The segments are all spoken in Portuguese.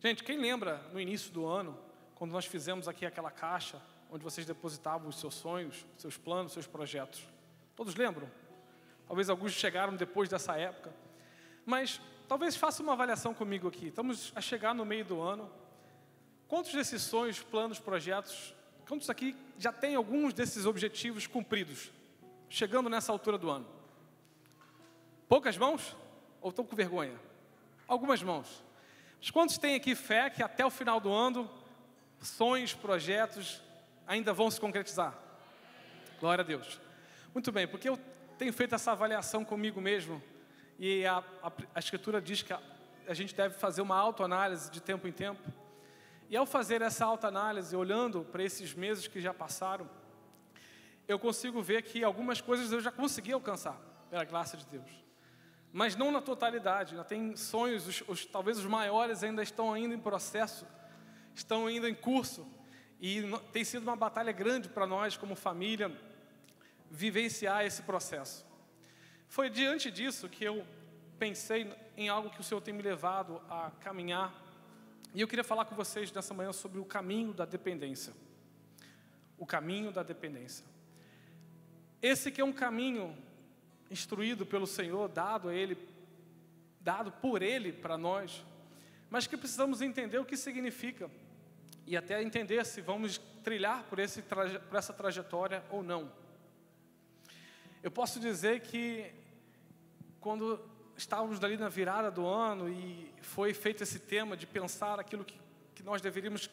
Gente, quem lembra no início do ano, quando nós fizemos aqui aquela caixa, onde vocês depositavam os seus sonhos, seus planos, seus projetos? Todos lembram? Talvez alguns chegaram depois dessa época. Mas talvez faça uma avaliação comigo aqui. Estamos a chegar no meio do ano. Quantos desses sonhos, planos, projetos, quantos aqui já têm alguns desses objetivos cumpridos, chegando nessa altura do ano? Poucas mãos? Ou estão com vergonha? Algumas mãos. Mas quantos têm aqui fé que até o final do ano, sonhos, projetos ainda vão se concretizar? Glória a Deus. Muito bem, porque eu tenho feito essa avaliação comigo mesmo, e a Escritura diz que a gente deve fazer uma autoanálise de tempo em tempo. E ao fazer essa autoanálise, olhando para esses meses que já passaram, eu consigo ver que algumas coisas eu já consegui alcançar, pela graça de Deus. Mas não na totalidade, ainda tem sonhos, talvez os maiores ainda estão ainda em processo, estão ainda em curso. E tem sido uma batalha grande para nós, como família, vivenciar esse processo. Foi diante disso que eu pensei em algo que o Senhor tem me levado a caminhar. E eu queria falar com vocês nessa manhã sobre o caminho da dependência. O caminho da dependência. Esse que é um caminho instruído pelo Senhor, dado por Ele para nós, mas que precisamos entender o que significa e até entender se vamos trilhar por essa trajetória ou não. Eu posso dizer que quando estávamos ali na virada do ano e foi feito esse tema de pensar aquilo que nós deveríamos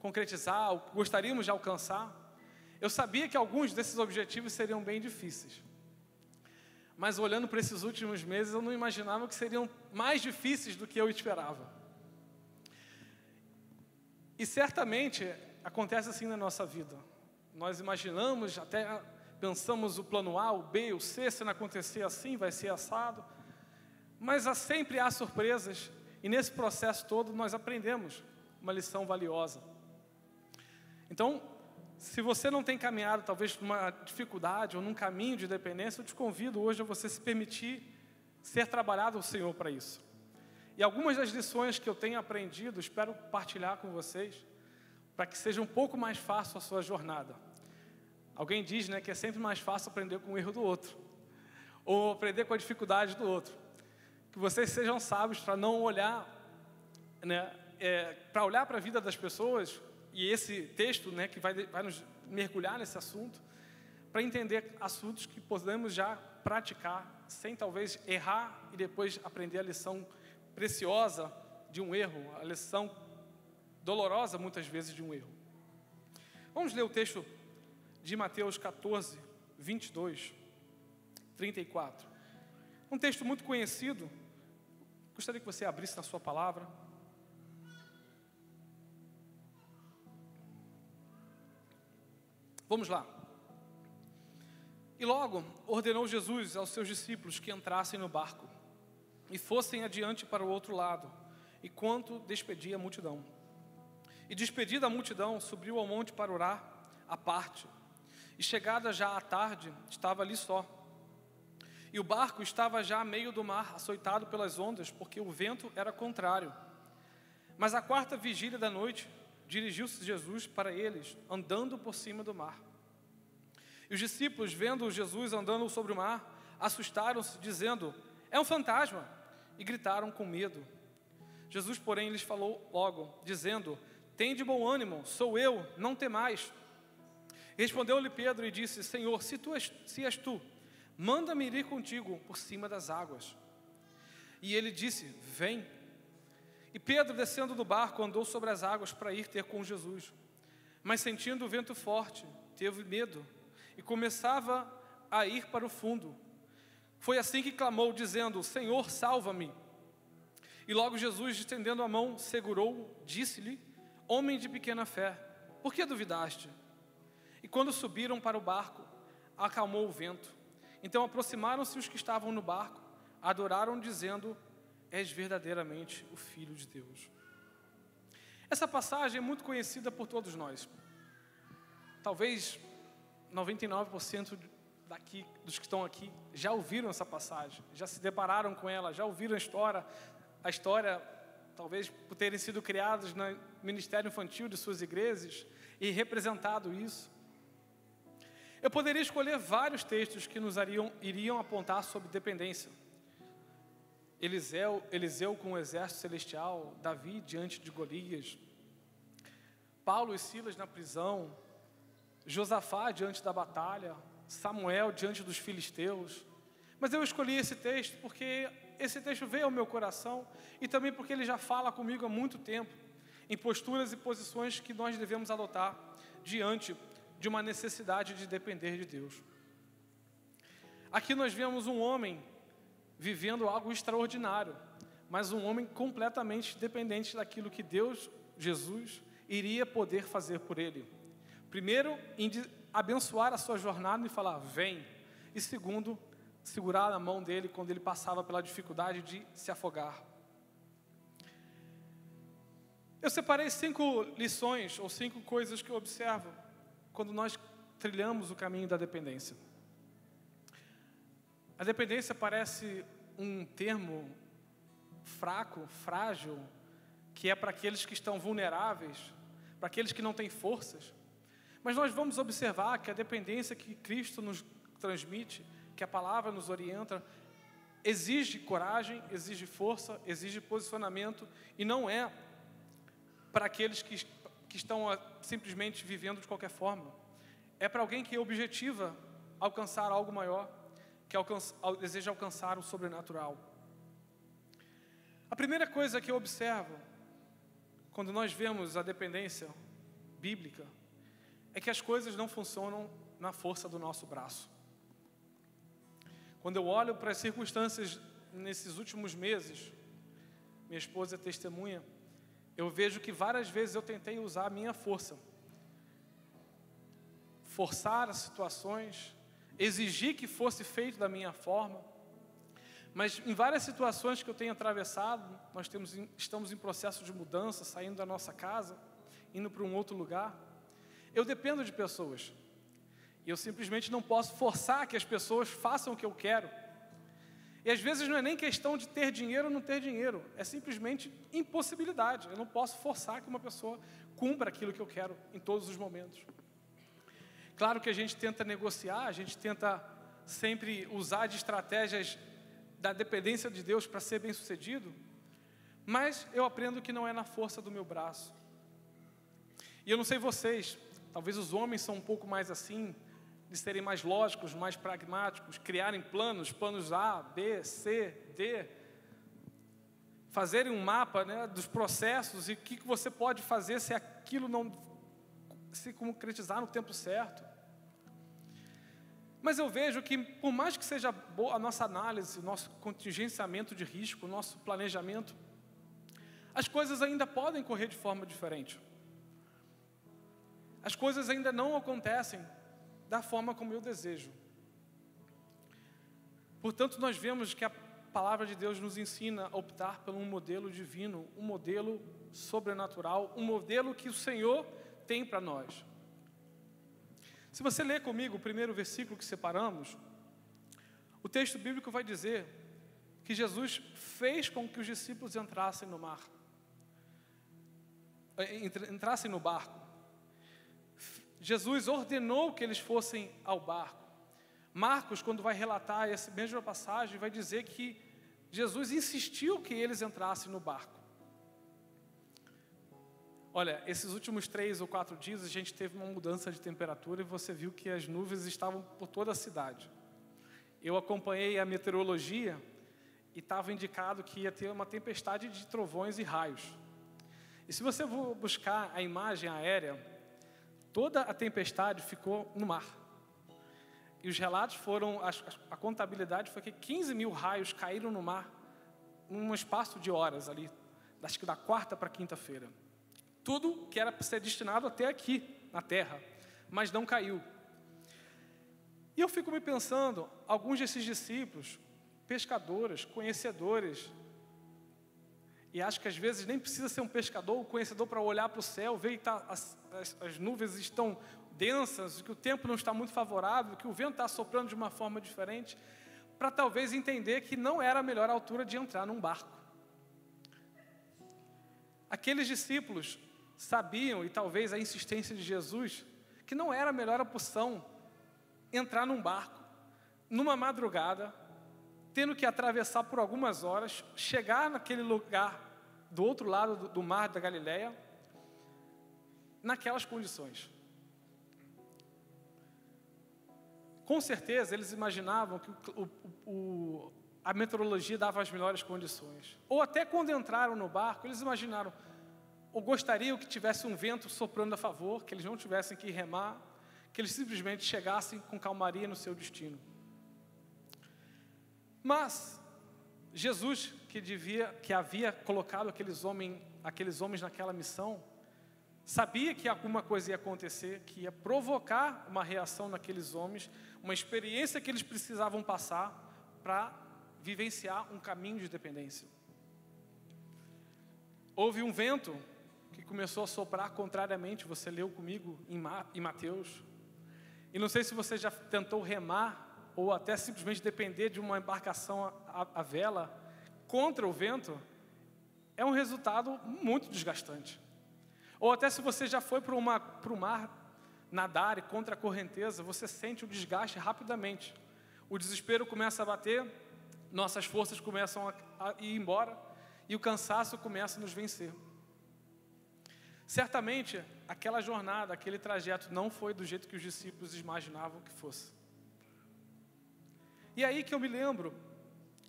concretizar, ou gostaríamos de alcançar, eu sabia que alguns desses objetivos seriam bem difíceis. Mas olhando para esses últimos meses, eu não imaginava que seriam mais difíceis do que eu esperava. E certamente acontece assim na nossa vida. Nós imaginamos, até pensamos o plano A, o B, o C, se não acontecer assim, vai ser assado. Mas sempre há surpresas, e nesse processo todo nós aprendemos uma lição valiosa. Então, se você não tem caminhado talvez numa dificuldade ou num caminho de dependência, eu te convido hoje a você se permitir ser trabalhado ao Senhor para isso. E algumas das lições que eu tenho aprendido, espero partilhar com vocês, para que seja um pouco mais fácil a sua jornada. Alguém diz, né, que é sempre mais fácil aprender com o erro do outro, ou aprender com a dificuldade do outro. Que vocês sejam sábios para não olhar, né, para olhar para a vida das pessoas, e esse texto, né, que vai nos mergulhar nesse assunto, para entender assuntos que podemos já praticar, sem talvez errar e depois aprender a lição preciosa de um erro, a lição dolorosa muitas vezes de um erro. Vamos ler o texto de Mateus 14, 22, 34. Um texto muito conhecido. Gostaria que você abrisse na sua palavra. Vamos lá. E logo ordenou Jesus aos seus discípulos que entrassem no barco e fossem adiante para o outro lado, enquanto despedia a multidão. E despedida a multidão, subiu ao monte para orar à parte. E chegada já à tarde, estava ali só. E o barco estava já a meio do mar, açoitado pelas ondas, porque o vento era contrário. Mas à quarta vigília da noite, dirigiu-se Jesus para eles, andando por cima do mar. E os discípulos, vendo Jesus andando sobre o mar, assustaram-se, dizendo: é um fantasma, e gritaram com medo. Jesus, porém, lhes falou logo, dizendo: tende bom ânimo, sou eu, não temais. Respondeu-lhe Pedro e disse: Senhor, se és tu, manda-me ir contigo por cima das águas. E ele disse: vem. E Pedro, descendo do barco, andou sobre as águas para ir ter com Jesus. Mas sentindo o vento forte, teve medo e começava a ir para o fundo. Foi assim que clamou, dizendo: Senhor, salva-me. E logo Jesus, estendendo a mão, segurou, disse-lhe: homem de pequena fé, por que duvidaste? E quando subiram para o barco, acalmou o vento. Então aproximaram-se os que estavam no barco, adoraram, dizendo: és verdadeiramente o Filho de Deus. Essa passagem é muito conhecida por todos nós. Talvez 99% dos que estão aqui já ouviram essa passagem, já se depararam com ela, já ouviram a história talvez por terem sido criados no ministério infantil de suas igrejas e representado isso. Eu poderia escolher vários textos que nos iriam apontar sobre dependência. Eliseu com o exército celestial, Davi diante de Golias, Paulo e Silas na prisão, Josafá diante da batalha, Samuel diante dos filisteus. Mas eu escolhi esse texto porque esse texto veio ao meu coração e também porque ele já fala comigo há muito tempo, em posturas e posições que nós devemos adotar diante de uma necessidade de depender de Deus. Aqui nós vemos um homem vivendo algo extraordinário, mas um homem completamente dependente daquilo que Deus, Jesus, iria poder fazer por ele. Primeiro, em abençoar a sua jornada e falar, vem. E segundo, segurar a mão dele quando ele passava pela dificuldade de se afogar. Eu separei 5 lições ou 5 coisas que eu observo quando nós trilhamos o caminho da dependência. A dependência parece um termo fraco, frágil, que é para aqueles que estão vulneráveis, para aqueles que não têm forças. Mas nós vamos observar que a dependência que Cristo nos transmite, que a palavra nos orienta, exige coragem, exige força, exige posicionamento, e não é para aqueles que estão simplesmente vivendo de qualquer forma. É para alguém que objetiva alcançar algo maior, que deseja alcançar o sobrenatural. A primeira coisa que eu observo, quando nós vemos a dependência bíblica, é que as coisas não funcionam na força do nosso braço. Quando eu olho para as circunstâncias nesses últimos meses, minha esposa é testemunha, eu vejo que várias vezes eu tentei usar a minha força, forçar as situações, exigir que fosse feito da minha forma, mas em várias situações que eu tenho atravessado, estamos em processo de mudança, saindo da nossa casa, indo para um outro lugar, eu dependo de pessoas, e eu simplesmente não posso forçar que as pessoas façam o que eu quero, e às vezes não é nem questão de ter dinheiro ou não ter dinheiro, é simplesmente impossibilidade, eu não posso forçar que uma pessoa cumpra aquilo que eu quero em todos os momentos. Claro que a gente tenta negociar, a gente tenta sempre usar de estratégias da dependência de Deus para ser bem sucedido, mas eu aprendo que não é na força do meu braço. E eu não sei vocês, talvez os homens são um pouco mais assim, de serem mais lógicos, mais pragmáticos, criarem planos A, B, C, D, fazerem um mapa, né, dos processos e o que você pode fazer se aquilo não se concretizar no tempo certo. Mas eu vejo que, por mais que seja boa a nossa análise, o nosso contingenciamento de risco, o nosso planejamento, as coisas ainda podem correr de forma diferente. As coisas ainda não acontecem da forma como eu desejo. Portanto, nós vemos que a palavra de Deus nos ensina a optar por um modelo divino, um modelo sobrenatural, um modelo que o Senhor tem para nós. Se você ler comigo o primeiro versículo que separamos, o texto bíblico vai dizer que Jesus fez com que os discípulos entrassem no mar, entrassem no barco. Jesus ordenou que eles fossem ao barco. Marcos, quando vai relatar essa mesma passagem, vai dizer que Jesus insistiu que eles entrassem no barco. Olha, esses últimos 3 ou 4 dias a gente teve uma mudança de temperatura e você viu que as nuvens estavam por toda a cidade. Eu acompanhei a meteorologia e estava indicado que ia ter uma tempestade de trovões e raios. E se você for buscar a imagem aérea, toda a tempestade ficou no mar. E os relatos foram, a contabilidade foi que 15 mil raios caíram no mar num espaço de horas ali, acho que da quarta para quinta-feira. Tudo que era para ser destinado até aqui, na terra, mas não caiu. E eu fico me pensando, alguns desses discípulos, pescadores, conhecedores, e acho que às vezes nem precisa ser um pescador ou conhecedor para olhar para o céu, ver que as nuvens estão densas, que o tempo não está muito favorável, que o vento está soprando de uma forma diferente, para talvez entender que não era a melhor altura de entrar num barco. Aqueles discípulos sabiam, e talvez a insistência de Jesus, que não era a melhor opção entrar num barco, numa madrugada, tendo que atravessar por algumas horas, chegar naquele lugar do outro lado do mar da Galileia, naquelas condições. Com certeza eles imaginavam que a meteorologia dava as melhores condições. Ou até quando entraram no barco, eles imaginaram, ou gostariam que tivesse um vento soprando a favor, que eles não tivessem que remar, que eles simplesmente chegassem com calmaria no seu destino. Mas Jesus, que havia colocado aqueles homens naquela missão, sabia que alguma coisa ia acontecer, que ia provocar uma reação naqueles homens, uma experiência que eles precisavam passar para vivenciar um caminho de dependência. Houve um vento que começou a soprar contrariamente, você leu comigo em Mateus. E não sei se você já tentou remar, ou até simplesmente depender de uma embarcação à vela contra o vento, é um resultado muito desgastante. Ou até se você já foi para o mar nadar e contra a correnteza, você sente o desgaste rapidamente. O desespero começa a bater, nossas forças começam a ir embora e o cansaço começa a nos vencer. Certamente, aquela jornada, aquele trajeto não foi do jeito que os discípulos imaginavam que fosse. E aí que eu me lembro,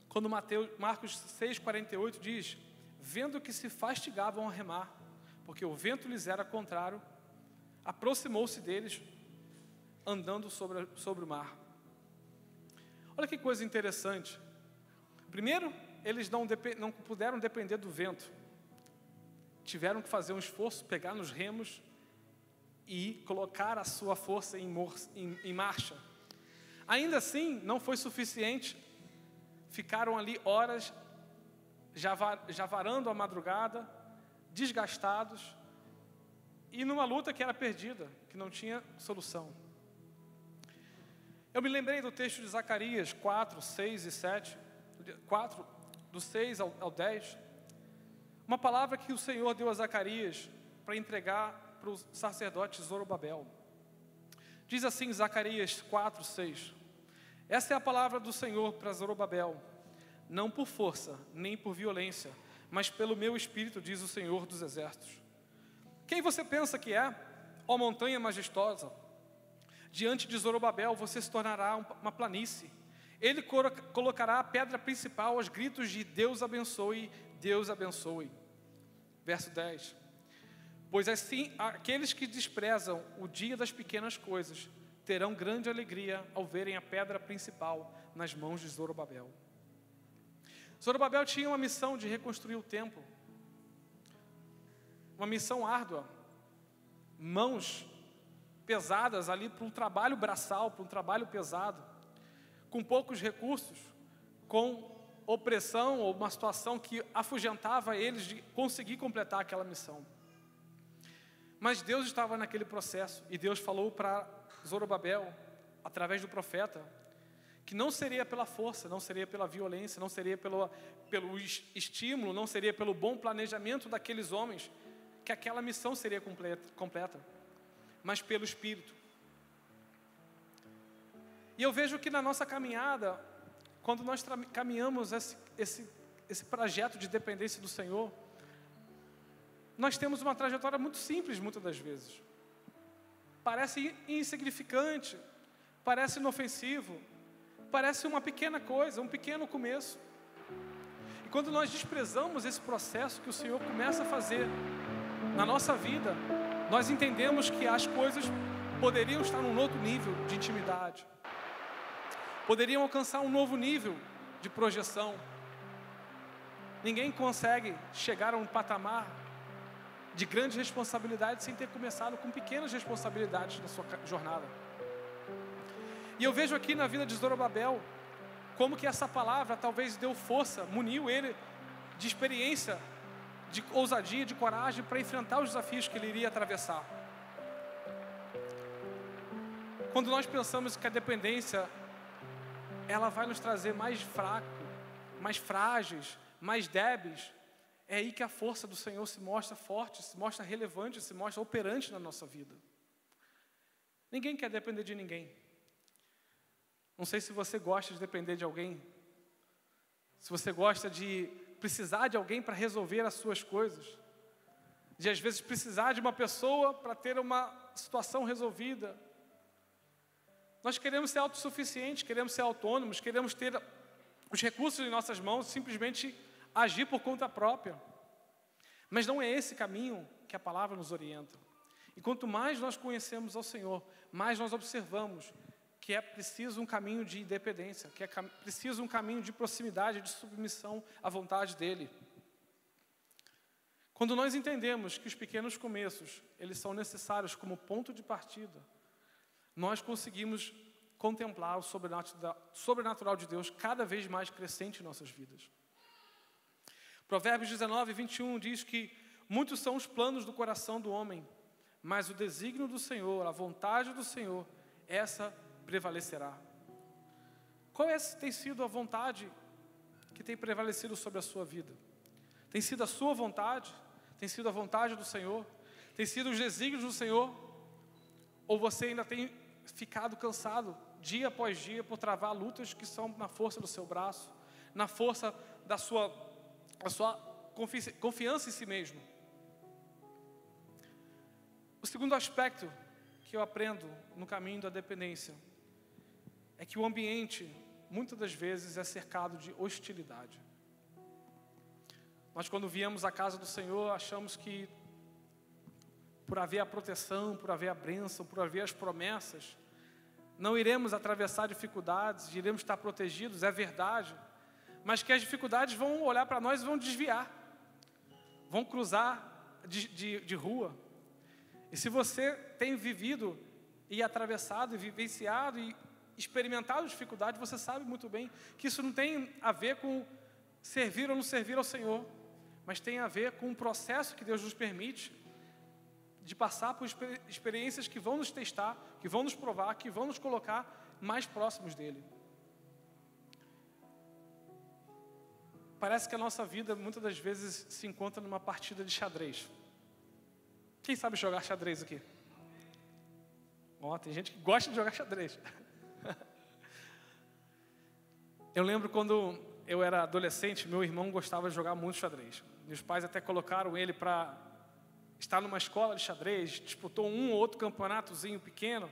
quando Marcos 6,48 diz, vendo que se fastigavam a remar, porque o vento lhes era contrário, aproximou-se deles, andando sobre o mar. Olha que coisa interessante. Primeiro, eles não puderam depender do vento. Tiveram que fazer um esforço, pegar nos remos e colocar a sua força em marcha. Ainda assim, não foi suficiente. Ficaram ali horas, já varando a madrugada, desgastados, e numa luta que era perdida, que não tinha solução. Eu me lembrei do texto de Zacarias 4, 6 e 7, 4, do 6 ao 10, uma palavra que o Senhor deu a Zacarias para entregar para o sacerdote Zorobabel. Diz assim Zacarias 4, 6, essa é a palavra do Senhor para Zorobabel, não por força, nem por violência, mas pelo meu espírito, diz o Senhor dos exércitos. Quem você pensa que é, ó montanha majestosa? Diante de Zorobabel você se tornará uma planície. Ele colocará a pedra principal aos gritos de Deus abençoe, Deus abençoe. Verso 10. Pois assim, aqueles que desprezam o dia das pequenas coisas, terão grande alegria ao verem a pedra principal nas mãos de Zorobabel. Zorobabel tinha uma missão de reconstruir o templo. Uma missão árdua. Mãos pesadas ali para um trabalho braçal, para um trabalho pesado. Com poucos recursos, com opressão ou uma situação que afugentava eles de conseguir completar aquela missão. Mas Deus estava naquele processo e Deus falou para Zorobabel, através do profeta, que não seria pela força, não seria pela violência, não seria pelo estímulo, não seria pelo bom planejamento daqueles homens que aquela missão seria completa, mas pelo Espírito. E eu vejo que na nossa caminhada, quando nós caminhamos esse projeto de dependência do Senhor, nós temos uma trajetória muito simples muitas das vezes. Parece insignificante, parece inofensivo, parece uma pequena coisa, um pequeno começo. E quando nós desprezamos esse processo que o Senhor começa a fazer na nossa vida, nós entendemos que as coisas poderiam estar num outro nível de intimidade, poderiam alcançar um novo nível de projeção. Ninguém consegue chegar a um patamar de grande responsabilidade sem ter começado com pequenas responsabilidades na sua jornada. E eu vejo aqui na vida de Zorobabel como que essa palavra talvez deu força, muniu ele de experiência, de ousadia, de coragem para enfrentar os desafios que ele iria atravessar. Quando nós pensamos que a dependência ela vai nos trazer mais fracos, mais frágeis, mais débeis, é aí que a força do Senhor se mostra forte, se mostra relevante, se mostra operante na nossa vida. Ninguém quer depender de ninguém. Não sei se você gosta de depender de alguém, se você gosta de precisar de alguém para resolver as suas coisas, de às vezes precisar de uma pessoa para ter uma situação resolvida. Nós queremos ser autossuficientes, queremos ser autônomos, queremos ter os recursos em nossas mãos, simplesmente agir por conta própria. Mas não é esse caminho que a palavra nos orienta. E quanto mais nós conhecemos ao Senhor, mais nós observamos que é preciso um caminho de independência, que é preciso um caminho de proximidade, de submissão à vontade dEle. Quando nós entendemos que os pequenos começos, eles são necessários como ponto de partida, nós conseguimos contemplar o sobrenatural de Deus cada vez mais crescente em nossas vidas. Provérbios 19, 21 diz que muitos são os planos do coração do homem, mas o desígnio do Senhor, a vontade do Senhor, essa prevalecerá. Qual tem sido a vontade que tem prevalecido sobre a sua vida? Tem sido a sua vontade? Tem sido a vontade do Senhor? Tem sido os desígnios do Senhor? Ou você ainda tem ficado cansado, dia após dia, por travar lutas que são na força do seu braço, na força da sua confiança em si mesmo? O segundo aspecto que eu aprendo no caminho da dependência é que o ambiente, muitas das vezes, é cercado de hostilidade. Nós, quando viemos à casa do Senhor, achamos que por haver a proteção, por haver a bênção, por haver as promessas, não iremos atravessar dificuldades, iremos estar protegidos, é verdade, mas que as dificuldades vão olhar para nós e vão desviar, vão cruzar de rua. E se você tem vivido e atravessado, e vivenciado e experimentado dificuldade, você sabe muito bem que isso não tem a ver com servir ou não servir ao Senhor, mas tem a ver com um processo que Deus nos permite de passar por experiências que vão nos testar, que vão nos provar, que vão nos colocar mais próximos dEle. Parece que a nossa vida, muitas das vezes, se encontra numa partida de xadrez. Quem sabe jogar xadrez aqui? Tem gente que gosta de jogar xadrez. Eu lembro quando eu era adolescente, meu irmão gostava de jogar muito xadrez. Meus pais até colocaram ele para estar numa escola de xadrez, disputou um ou outro campeonatozinho pequeno.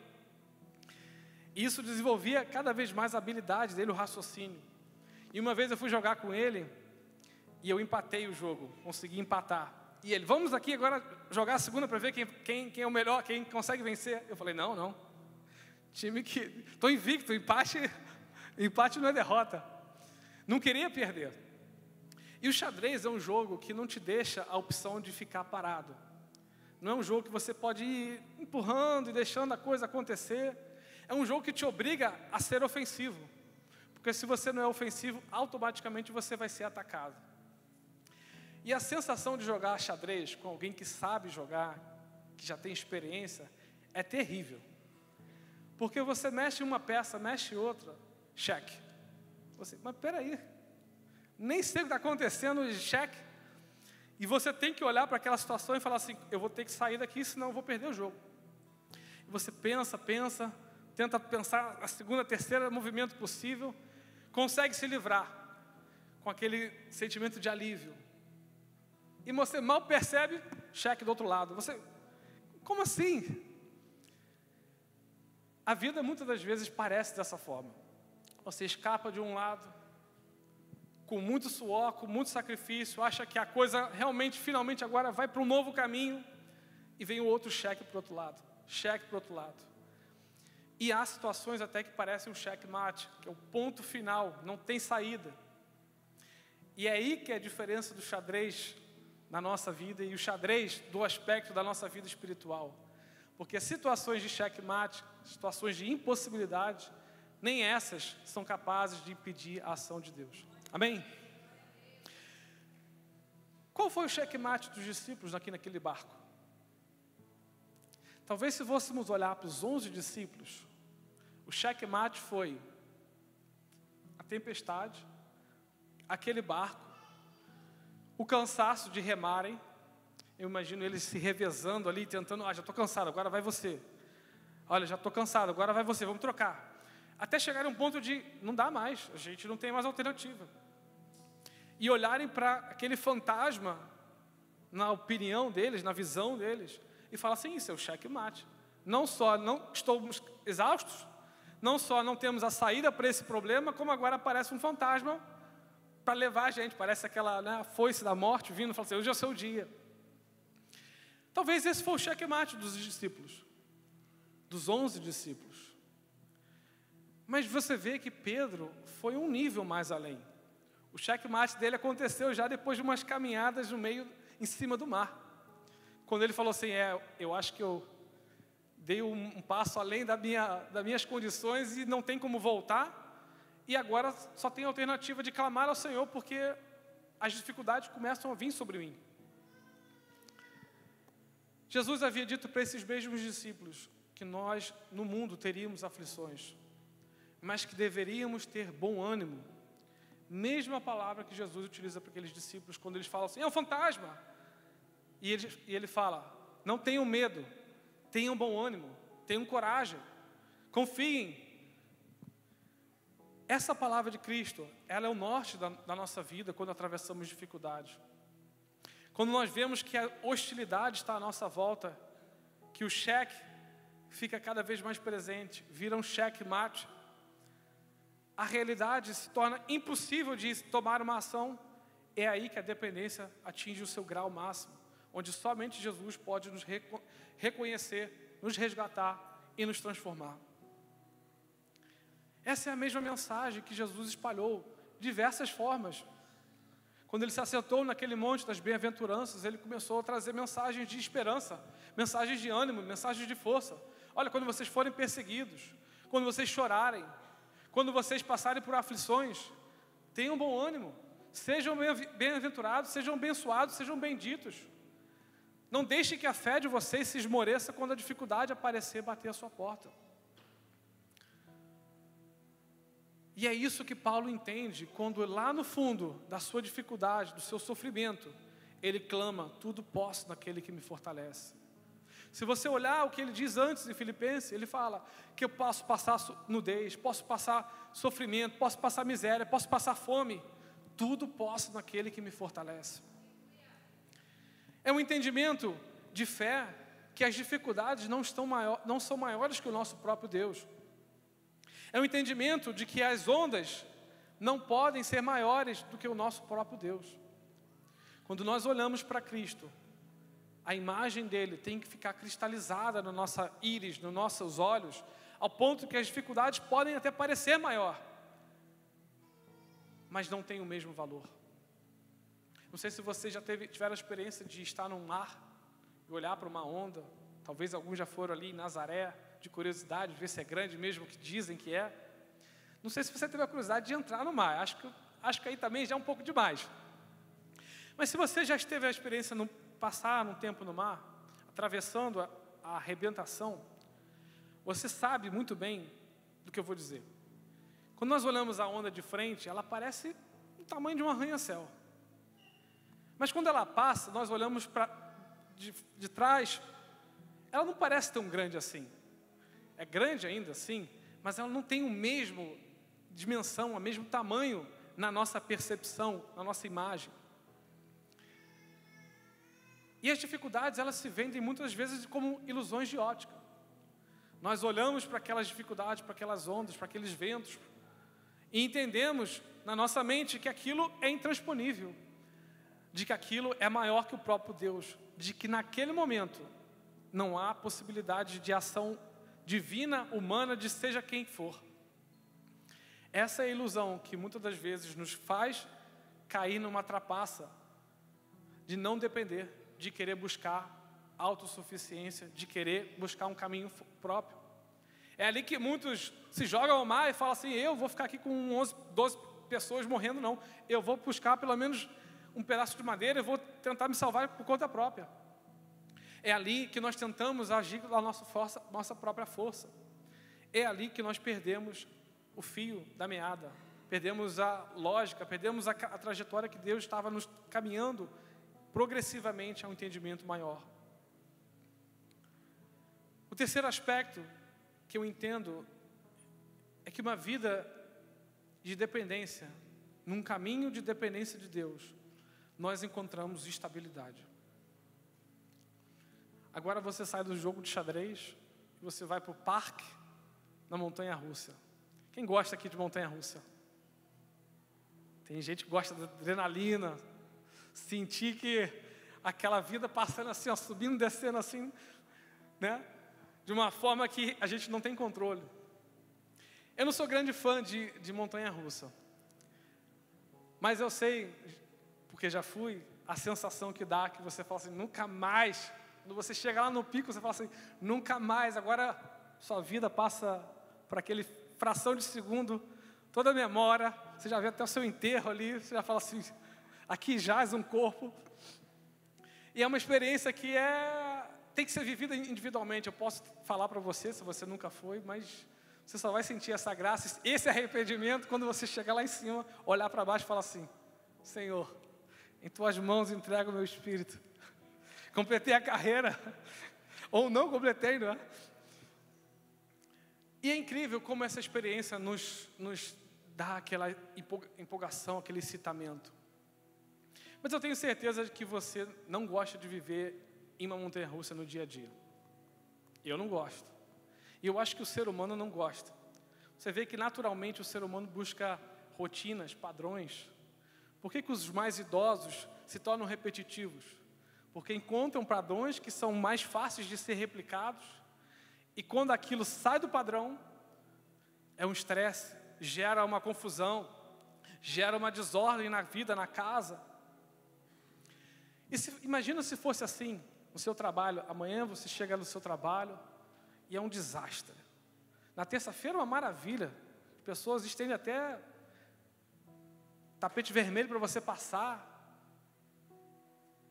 E isso desenvolvia cada vez mais a habilidade dele, o raciocínio. E uma vez eu fui jogar com ele e eu empatei o jogo, consegui empatar. E ele, vamos aqui agora jogar a segunda para ver quem é o melhor, quem consegue vencer. Eu falei, não. Time que... Estou invicto, empate não é derrota. Não queria perder. E o xadrez é um jogo que não te deixa a opção de ficar parado. Não é um jogo que você pode ir empurrando e deixando a coisa acontecer. É um jogo que te obriga a ser ofensivo. Porque se você não é ofensivo, automaticamente você vai ser atacado. E a sensação de jogar xadrez com alguém que sabe jogar, que já tem experiência, é terrível. Porque você mexe uma peça, mexe outra, cheque. Mas peraí, nem sei o que está acontecendo, cheque. E você tem que olhar para aquela situação e falar assim, eu vou ter que sair daqui, senão eu vou perder o jogo. E você pensa, tenta pensar a segunda, terceira movimento possível, consegue se livrar com aquele sentimento de alívio. E você mal percebe, cheque do outro lado. Como assim? A vida muitas das vezes parece dessa forma. Você escapa de um lado, com muito suor, com muito sacrifício, acha que a coisa realmente, finalmente agora vai para um novo caminho, e vem o outro cheque para o outro lado, cheque para o outro lado. E há situações até que parecem um checkmate, que é o ponto final, não tem saída. E é aí que é a diferença do xadrez na nossa vida e o xadrez do aspecto da nossa vida espiritual. Porque situações de checkmate, situações de impossibilidade, nem essas são capazes de impedir a ação de Deus. Amém? Qual foi o checkmate dos discípulos aqui naquele barco? Talvez se fôssemos olhar para os 11 discípulos, o checkmate foi a tempestade, aquele barco, o cansaço de remarem. Eu imagino eles se revezando ali, tentando, já estou cansado, agora vai você. Olha, já estou cansado, agora vai você, vamos trocar. Até chegar a um ponto de, não dá mais, a gente não tem mais alternativa. E olharem para aquele fantasma, na opinião deles, na visão deles, e falar assim, isso é o checkmate. Não só não estamos exaustos, não só não temos a saída para esse problema, como agora aparece um fantasma para levar a gente. Parece aquela, né, foice da morte vindo e fala assim, hoje é o seu dia. Talvez esse foi o checkmate dos discípulos, dos 11 discípulos. Mas você vê que Pedro foi um nível mais além. O checkmate dele aconteceu já depois de umas caminhadas no meio, em cima do mar. Quando ele falou assim, eu acho que eu dei um passo além das minhas condições e não tem como voltar. E agora só tem a alternativa de clamar ao Senhor, porque as dificuldades começam a vir sobre mim. Jesus havia dito para esses mesmos discípulos que nós, no mundo, teríamos aflições, mas que deveríamos ter bom ânimo. Mesma palavra que Jesus utiliza para aqueles discípulos quando eles falam assim, é um fantasma. E ele fala, não tenham medo, tenham bom ânimo, tenham coragem, confiem. Essa palavra de Cristo, ela é o norte da nossa vida quando atravessamos dificuldades. Quando nós vemos que a hostilidade está à nossa volta, que o cheque fica cada vez mais presente, vira um checkmate, a realidade se torna impossível de tomar uma ação, é aí que a dependência atinge o seu grau máximo, onde somente Jesus pode nos reconhecer, nos resgatar e nos transformar. Essa é a mesma mensagem que Jesus espalhou de diversas formas. Quando ele se assentou naquele monte das bem-aventuranças, ele começou a trazer mensagens de esperança, mensagens de ânimo, mensagens de força. Olha, quando vocês forem perseguidos, quando vocês chorarem, quando vocês passarem por aflições, tenham bom ânimo, sejam bem-aventurados, sejam abençoados, sejam benditos. Não deixem que a fé de vocês se esmoreça quando a dificuldade aparecer, bater a sua porta. E é isso que Paulo entende quando lá no fundo da sua dificuldade, do seu sofrimento, ele clama, tudo posso naquele que me fortalece. Se você olhar o que ele diz antes em Filipenses, ele fala que eu posso passar nudez, posso passar sofrimento, posso passar miséria, posso passar fome, tudo posso naquele que me fortalece. É um entendimento de fé que as dificuldades não são maiores que o nosso próprio Deus. É um entendimento de que as ondas não podem ser maiores do que o nosso próprio Deus. Quando nós olhamos para Cristo, a imagem dele tem que ficar cristalizada na nossa íris, nos nossos olhos, ao ponto que as dificuldades podem até parecer maior, mas não tem o mesmo valor. Não sei se você já tiveram a experiência de estar num mar e olhar para uma onda. Talvez alguns já foram ali em Nazaré, de curiosidade, ver se é grande mesmo, que dizem que é. Não sei se você teve a curiosidade de entrar no mar, acho que aí também já é um pouco demais. Mas se você já teve a experiência de passar um tempo no mar, atravessando a arrebentação, você sabe muito bem do que eu vou dizer. Quando nós olhamos a onda de frente, ela parece o tamanho de um arranha-céu. Mas quando ela passa, nós olhamos de trás, ela não parece tão grande assim. É grande ainda, sim, mas ela não tem o mesmo dimensão, o mesmo tamanho na nossa percepção, na nossa imagem. E as dificuldades, elas se vendem muitas vezes como ilusões de ótica. Nós olhamos para aquelas dificuldades, para aquelas ondas, para aqueles ventos, e entendemos na nossa mente que aquilo é intransponível, de que aquilo é maior que o próprio Deus, de que naquele momento não há possibilidade de ação divina, humana, de seja quem for. Essa é a ilusão que muitas das vezes nos faz cair numa trapaça de não depender, de querer buscar autossuficiência, de querer buscar um caminho próprio. É ali que muitos se jogam ao mar e falam assim, eu vou ficar aqui com 11, 12 pessoas morrendo, não. Eu vou buscar pelo menos um pedaço de madeira, eu vou tentar me salvar por conta própria. É ali que nós tentamos agir da nossa própria força. É ali que nós perdemos o fio da meada, perdemos a lógica, perdemos a trajetória que Deus estava nos caminhando progressivamente a um entendimento maior. O terceiro aspecto que eu entendo é que uma vida de dependência, num caminho de dependência de Deus, nós encontramos estabilidade. Agora você sai do jogo de xadrez e você vai para o parque na montanha-russa. Quem gosta aqui de montanha-russa? Tem gente que gosta da adrenalina, sentir que aquela vida passando assim, ó, subindo, descendo assim, né? De uma forma que a gente não tem controle. Eu não sou grande fã de montanha-russa, mas eu sei, porque já fui, a sensação que dá, que você fala assim, nunca mais. Quando você chega lá no pico, você fala assim, nunca mais. Agora sua vida passa por aquele fração de segundo, toda a memória, você já vê até o seu enterro ali, você já fala assim, aqui jaz um corpo. E é uma experiência que tem que ser vivida individualmente. Eu posso falar para você, se você nunca foi, mas você só vai sentir essa graça, esse arrependimento, quando você chegar lá em cima, olhar para baixo e falar assim, Senhor, em tuas mãos entrego o meu espírito. Completei a carreira, ou não completei, não é? E é incrível como essa experiência nos dá aquela empolgação, aquele excitamento. Mas eu tenho certeza de que você não gosta de viver em uma montanha-russa no dia a dia. Eu não gosto. E eu acho que o ser humano não gosta. Você vê que naturalmente o ser humano busca rotinas, padrões. Por que os mais idosos se tornam repetitivos? Porque encontram padrões que são mais fáceis de ser replicados. E quando aquilo sai do padrão, é um estresse, gera uma confusão, gera uma desordem na vida, na casa. E imagina se fosse assim no seu trabalho. Amanhã você chega no seu trabalho e é um desastre. Na terça-feira é uma maravilha. Pessoas estendem até tapete vermelho para você passar.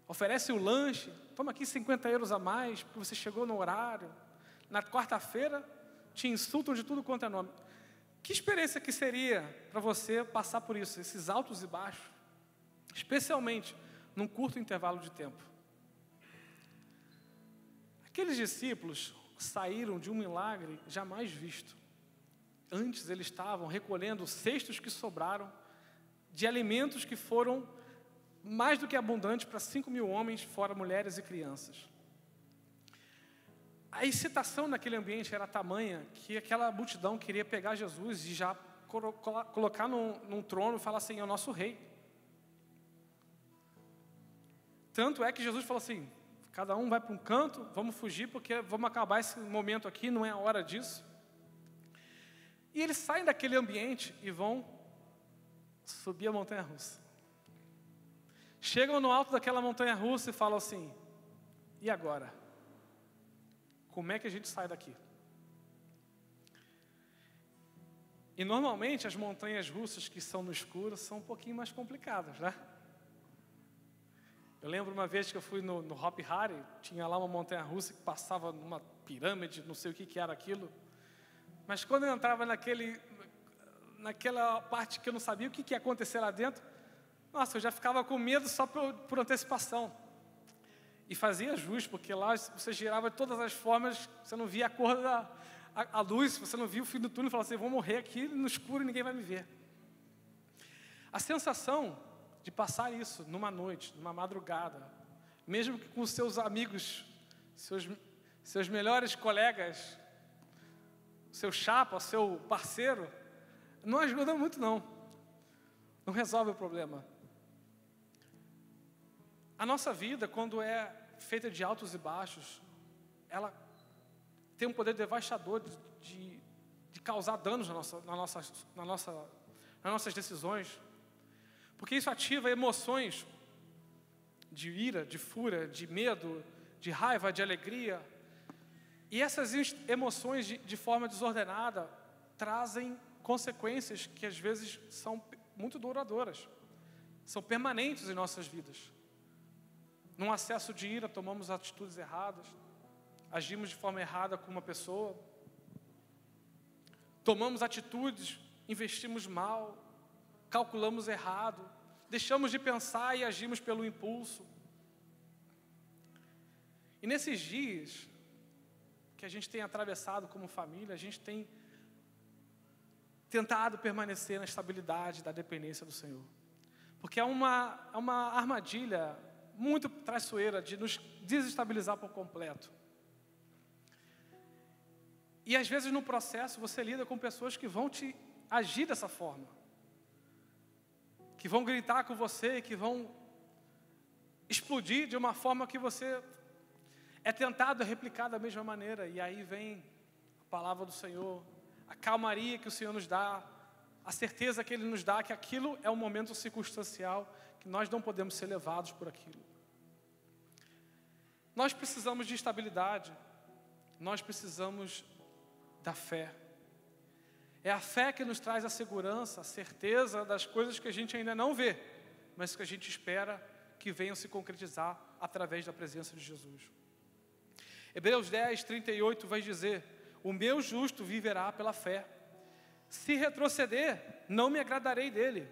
Oferece o lanche. Toma aqui 50 euros a mais porque você chegou no horário. Na quarta-feira te insultam de tudo quanto é nome. Que experiência que seria para você passar por isso, esses altos e baixos, especialmente num curto intervalo de tempo? Aqueles discípulos saíram de um milagre jamais visto. Antes eles estavam recolhendo cestos que sobraram de alimentos que foram mais do que abundantes para 5.000 homens, fora mulheres e crianças. A excitação naquele ambiente era tamanha que aquela multidão queria pegar Jesus e já colocar num trono e falar assim, é o nosso rei. Tanto é que Jesus falou assim, cada um vai para um canto, vamos fugir porque vamos acabar esse momento aqui, não é a hora disso. E eles saem daquele ambiente e vão subir a montanha-russa. Chegam no alto daquela montanha-russa e falam assim, e agora? Como é que a gente sai daqui? E normalmente as montanhas russas que são no escuro são um pouquinho mais complicadas, né? Eu lembro uma vez que eu fui no Hop Hari, tinha lá uma montanha russa que passava numa pirâmide, não sei o que era aquilo. Mas quando eu entrava naquela parte que eu não sabia o que ia acontecer lá dentro, nossa, eu já ficava com medo só por antecipação. E fazia jus, porque lá você girava de todas as formas, você não via a cor a luz, você não via o fim do túnel, e falava assim, vou morrer aqui no escuro e ninguém vai me ver. A sensação de passar isso numa noite, numa madrugada, mesmo que com os seus amigos, seus melhores colegas, seu chapa, seu parceiro, não ajuda muito não. Não resolve o problema. A nossa vida, quando é feita de altos e baixos, ela tem um poder devastador de causar danos nas nossas decisões. Porque isso ativa emoções de ira, de fúria, de medo, de raiva, de alegria. E essas emoções, de forma desordenada, trazem consequências que às vezes são muito duradouras. São permanentes em nossas vidas. Num acesso de ira, tomamos atitudes erradas, agimos de forma errada com uma pessoa, tomamos atitudes, investimos mal, calculamos errado, deixamos de pensar e agimos pelo impulso. E nesses dias que a gente tem atravessado como família, a gente tem tentado permanecer na estabilidade da dependência do Senhor. Porque é uma armadilha muito traiçoeira de nos desestabilizar por completo. E às vezes no processo você lida com pessoas que vão te agir dessa forma. Que vão gritar com você, que vão explodir de uma forma que você é tentado a replicar da mesma maneira. E aí vem a palavra do Senhor, a calmaria que o Senhor nos dá, a certeza que Ele nos dá que aquilo é um momento circunstancial, que nós não podemos ser levados por aquilo. Nós precisamos de estabilidade, nós precisamos da fé. É a fé que nos traz a segurança, a certeza das coisas que a gente ainda não vê, mas que a gente espera que venham se concretizar através da presença de Jesus. Hebreus 10, 38 vai dizer: o meu justo viverá pela fé. Se retroceder, não me agradarei dele.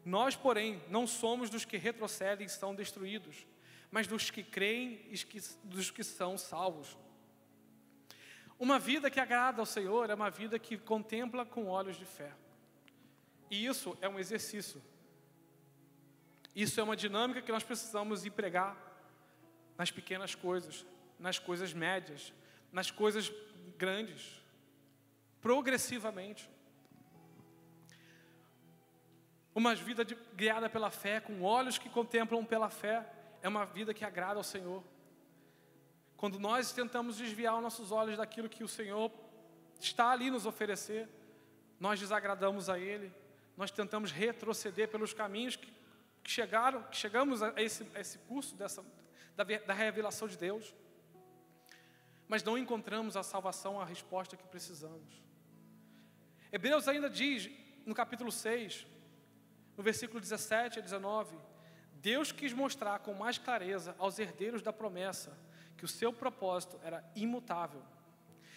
Nós, porém, não somos dos que retrocedem e são destruídos, mas dos que creem e dos que são salvos. Uma vida que agrada ao Senhor é uma vida que contempla com olhos de fé. E isso é um exercício. Isso é uma dinâmica que nós precisamos empregar nas pequenas coisas, nas coisas médias, nas coisas grandes, progressivamente. Uma vida guiada pela fé, com olhos que contemplam pela fé, é uma vida que agrada ao Senhor. Quando nós tentamos desviar os nossos olhos daquilo que o Senhor está ali nos oferecer, nós desagradamos a Ele, nós tentamos retroceder pelos caminhos que chegamos a esse curso da revelação de Deus, mas não encontramos a salvação, a resposta que precisamos. Hebreus ainda diz, no capítulo 6, no versículo 17 a 19, Deus quis mostrar com mais clareza aos herdeiros da promessa que o seu propósito era imutável,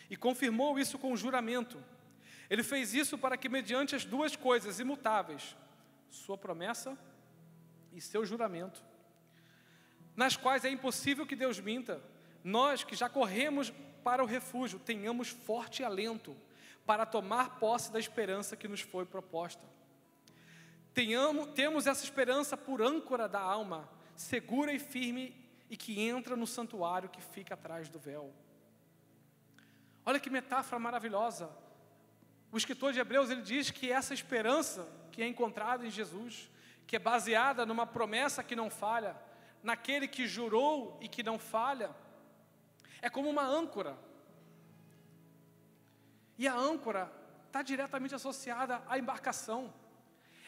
e confirmou isso com o juramento. Ele fez isso para que, mediante as duas coisas imutáveis, sua promessa e seu juramento, nas quais é impossível que Deus minta, nós que já corremos para o refúgio, tenhamos forte alento para tomar posse da esperança que nos foi proposta. Temos essa esperança por âncora da alma, segura e firme, e que entra no santuário que fica atrás do véu. Olha que metáfora maravilhosa. O escritor de Hebreus, ele diz que essa esperança que é encontrada em Jesus, que é baseada numa promessa que não falha, naquele que jurou e que não falha, é como uma âncora. E a âncora está diretamente associada à embarcação.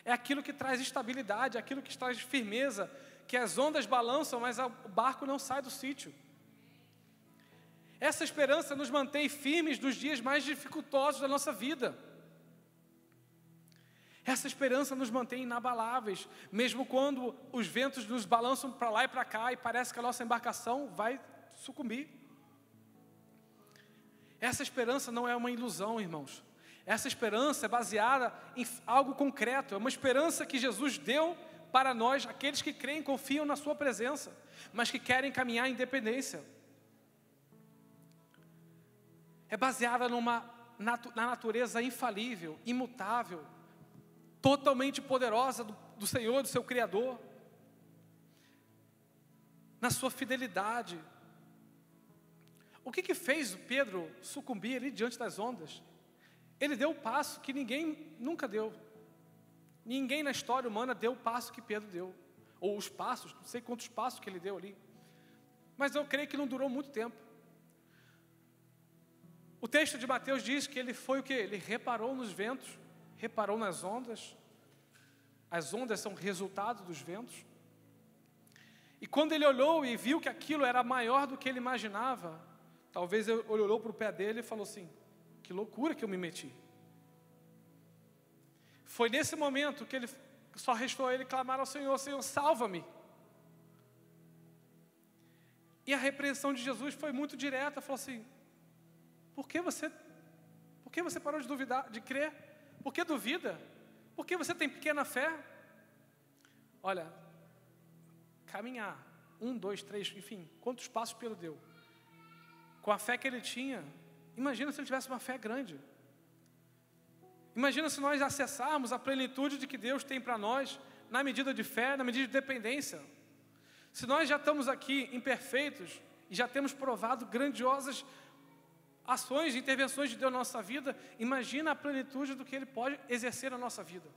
É aquilo que traz estabilidade, aquilo que traz firmeza, que as ondas balançam, mas o barco não sai do sítio. Essa esperança nos mantém firmes nos dias mais dificultosos da nossa vida. Essa esperança nos mantém inabaláveis, mesmo quando os ventos nos balançam para lá e para cá e parece que a nossa embarcação vai sucumbir. Essa esperança não é uma ilusão, irmãos. Essa esperança é baseada em algo concreto, é uma esperança que Jesus deu para nós, aqueles que creem e confiam na sua presença, mas que querem caminhar em independência. É baseada na natureza infalível, imutável, totalmente poderosa do Senhor, do seu Criador, na sua fidelidade. O que fez Pedro sucumbir ali diante das ondas? Ele deu o passo que ninguém nunca deu. Ninguém na história humana deu o passo que Pedro deu. Ou os passos, não sei quantos passos que ele deu ali. Mas eu creio que não durou muito tempo. O texto de Mateus diz que ele foi o quê? Ele reparou nos ventos, reparou nas ondas. As ondas são resultado dos ventos. E quando ele olhou e viu que aquilo era maior do que ele imaginava, talvez ele olhou para o pé dele e falou assim: que loucura que eu me meti. Foi nesse momento que ele só restou a ele clamar ao Senhor: Senhor, salva-me. E a repreensão de Jesus foi muito direta. Falou assim: por que você parou de duvidar, de crer? Por que duvida? Por que você tem pequena fé? olha, caminhar, 1, 2, 3, enfim, quantos passos Pedro deu? Com a fé que ele tinha, imagina se ele tivesse uma fé grande. Imagina se nós acessarmos a plenitude de que Deus tem para nós, na medida de fé, na medida de dependência. Se nós já estamos aqui imperfeitos, e já temos provado grandiosas ações, intervenções de Deus na nossa vida, imagina a plenitude do que Ele pode exercer na nossa vida.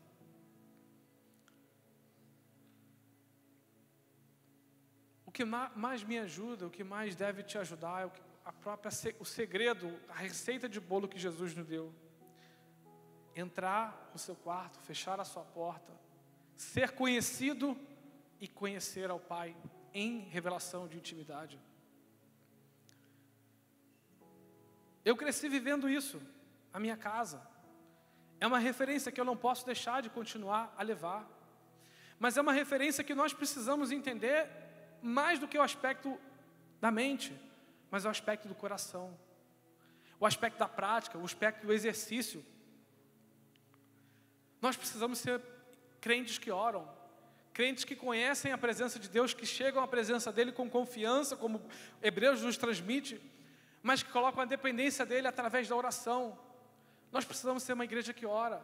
O que mais me ajuda, o que mais deve te ajudar, é o segredo, a receita de bolo que Jesus nos deu. Entrar no seu quarto, fechar a sua porta, ser conhecido e conhecer ao Pai em revelação de intimidade. Eu cresci vivendo isso, a minha casa. É uma referência que eu não posso deixar de continuar a levar. Mas é uma referência que nós precisamos entender mais do que o aspecto da mente, mas o aspecto do coração. O aspecto da prática, o aspecto do exercício. Nós precisamos ser crentes que oram, crentes que conhecem a presença de Deus, que chegam à presença dEle com confiança, como Hebreus nos transmite, mas que colocam a dependência dEle através da oração. Nós precisamos ser uma igreja que ora.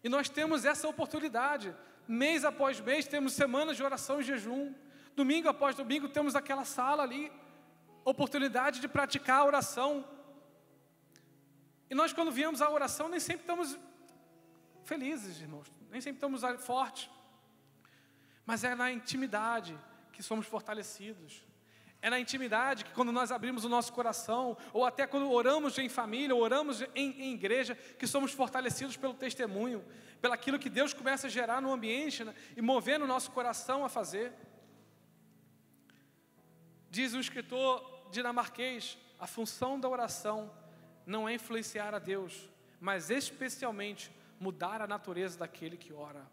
E nós temos essa oportunidade. Mês após mês temos semanas de oração e jejum. Domingo após domingo temos aquela sala ali, oportunidade de praticar a oração. E nós, quando viemos à oração, nem sempre estamos felizes, irmãos. Nem sempre estamos fortes. Mas é na intimidade que somos fortalecidos. É na intimidade que, quando nós abrimos o nosso coração, ou até quando oramos em família, ou oramos em igreja, que somos fortalecidos pelo testemunho, pelaquilo que Deus começa a gerar no ambiente, né, e mover no nosso coração a fazer. Diz um escritor dinamarquês: a função da oração não é influenciar a Deus, mas especialmente mudar a natureza daquele que ora.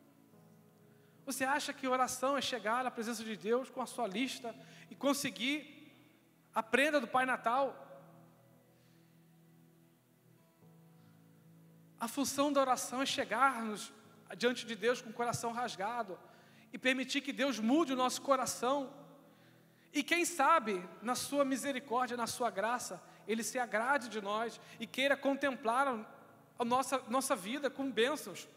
Você acha que oração é chegar na presença de Deus com a sua lista e conseguir a prenda do Pai Natal? A função da oração é chegarmos diante de Deus com o coração rasgado e permitir que Deus mude o nosso coração. E quem sabe, na sua misericórdia, na sua graça, Ele se agrade de nós e queira contemplar a nossa vida com bênçãos.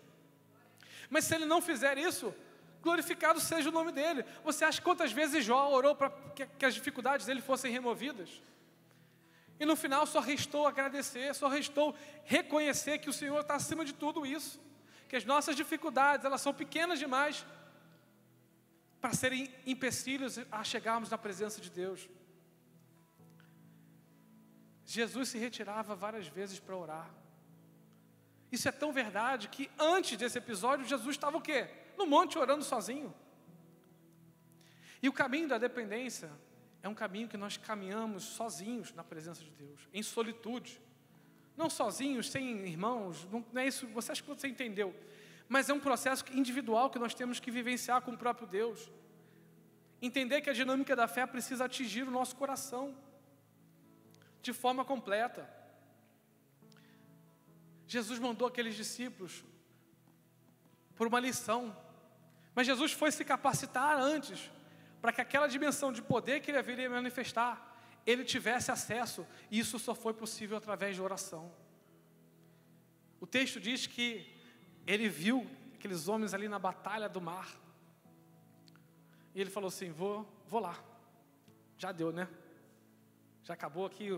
Mas se Ele não fizer isso, glorificado seja o nome dEle. Você acha quantas vezes Jó orou para que as dificuldades dele fossem removidas? E no final só restou agradecer, só restou reconhecer que o Senhor está acima de tudo isso. Que as nossas dificuldades, elas são pequenas demais para serem empecilhos a chegarmos na presença de Deus. Jesus se retirava várias vezes para orar. Isso é tão verdade que antes desse episódio, Jesus estava o quê? No monte orando sozinho. E o caminho da dependência é um caminho que nós caminhamos sozinhos na presença de Deus, em solitude. Não sozinhos, sem irmãos, não é isso, você acha que você entendeu. Mas é um processo individual que nós temos que vivenciar com o próprio Deus. Entender que a dinâmica da fé precisa atingir o nosso coração de forma completa. Jesus mandou aqueles discípulos por uma lição, mas Jesus foi se capacitar antes, para que aquela dimensão de poder que Ele haveria manifestar, Ele tivesse acesso, e isso só foi possível através de oração. O texto diz que Ele viu aqueles homens ali na batalha do mar, e Ele falou assim: vou lá, já deu, né? Já acabou aqui,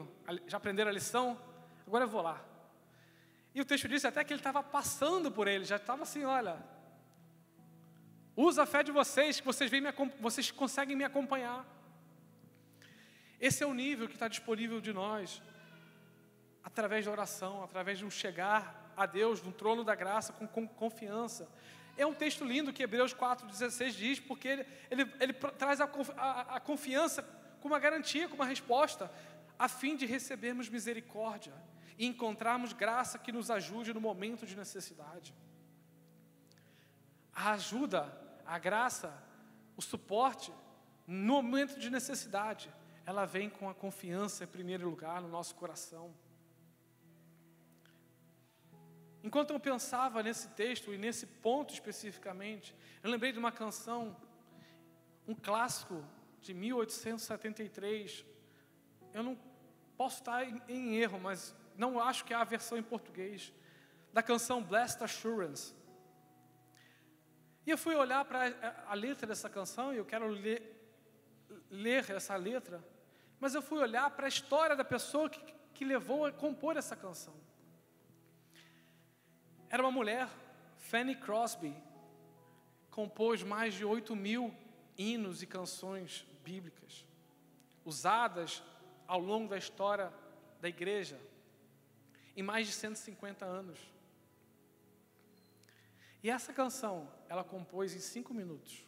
já aprenderam a lição, agora eu vou lá. E o texto diz até que Ele estava passando por eles, já estava assim: olha, usa a fé de vocês, que vocês conseguem me acompanhar. Esse é o nível que está disponível de nós, através da oração, através de um chegar a Deus, no trono da graça, com confiança. É um texto lindo que Hebreus 4,16 diz, porque ele traz a confiança com uma garantia, com uma resposta, a fim de recebermos misericórdia e encontrarmos graça que nos ajude no momento de necessidade. A ajuda, a graça, o suporte, no momento de necessidade, ela vem com a confiança em primeiro lugar no nosso coração. Enquanto eu pensava nesse texto e nesse ponto especificamente, eu lembrei de uma canção, um clássico de 1873. Eu não posso estar em erro, mas não acho que é a versão em português, da canção Blessed Assurance. E eu fui olhar para a letra dessa canção, e eu quero ler essa letra, mas eu fui olhar para a história da pessoa que levou a compor essa canção. Era uma mulher, Fanny Crosby, compôs mais de 8.000 hinos e canções bíblicas, usadas ao longo da história da igreja, em mais de 150 anos. E essa canção, ela compôs em 5 minutos.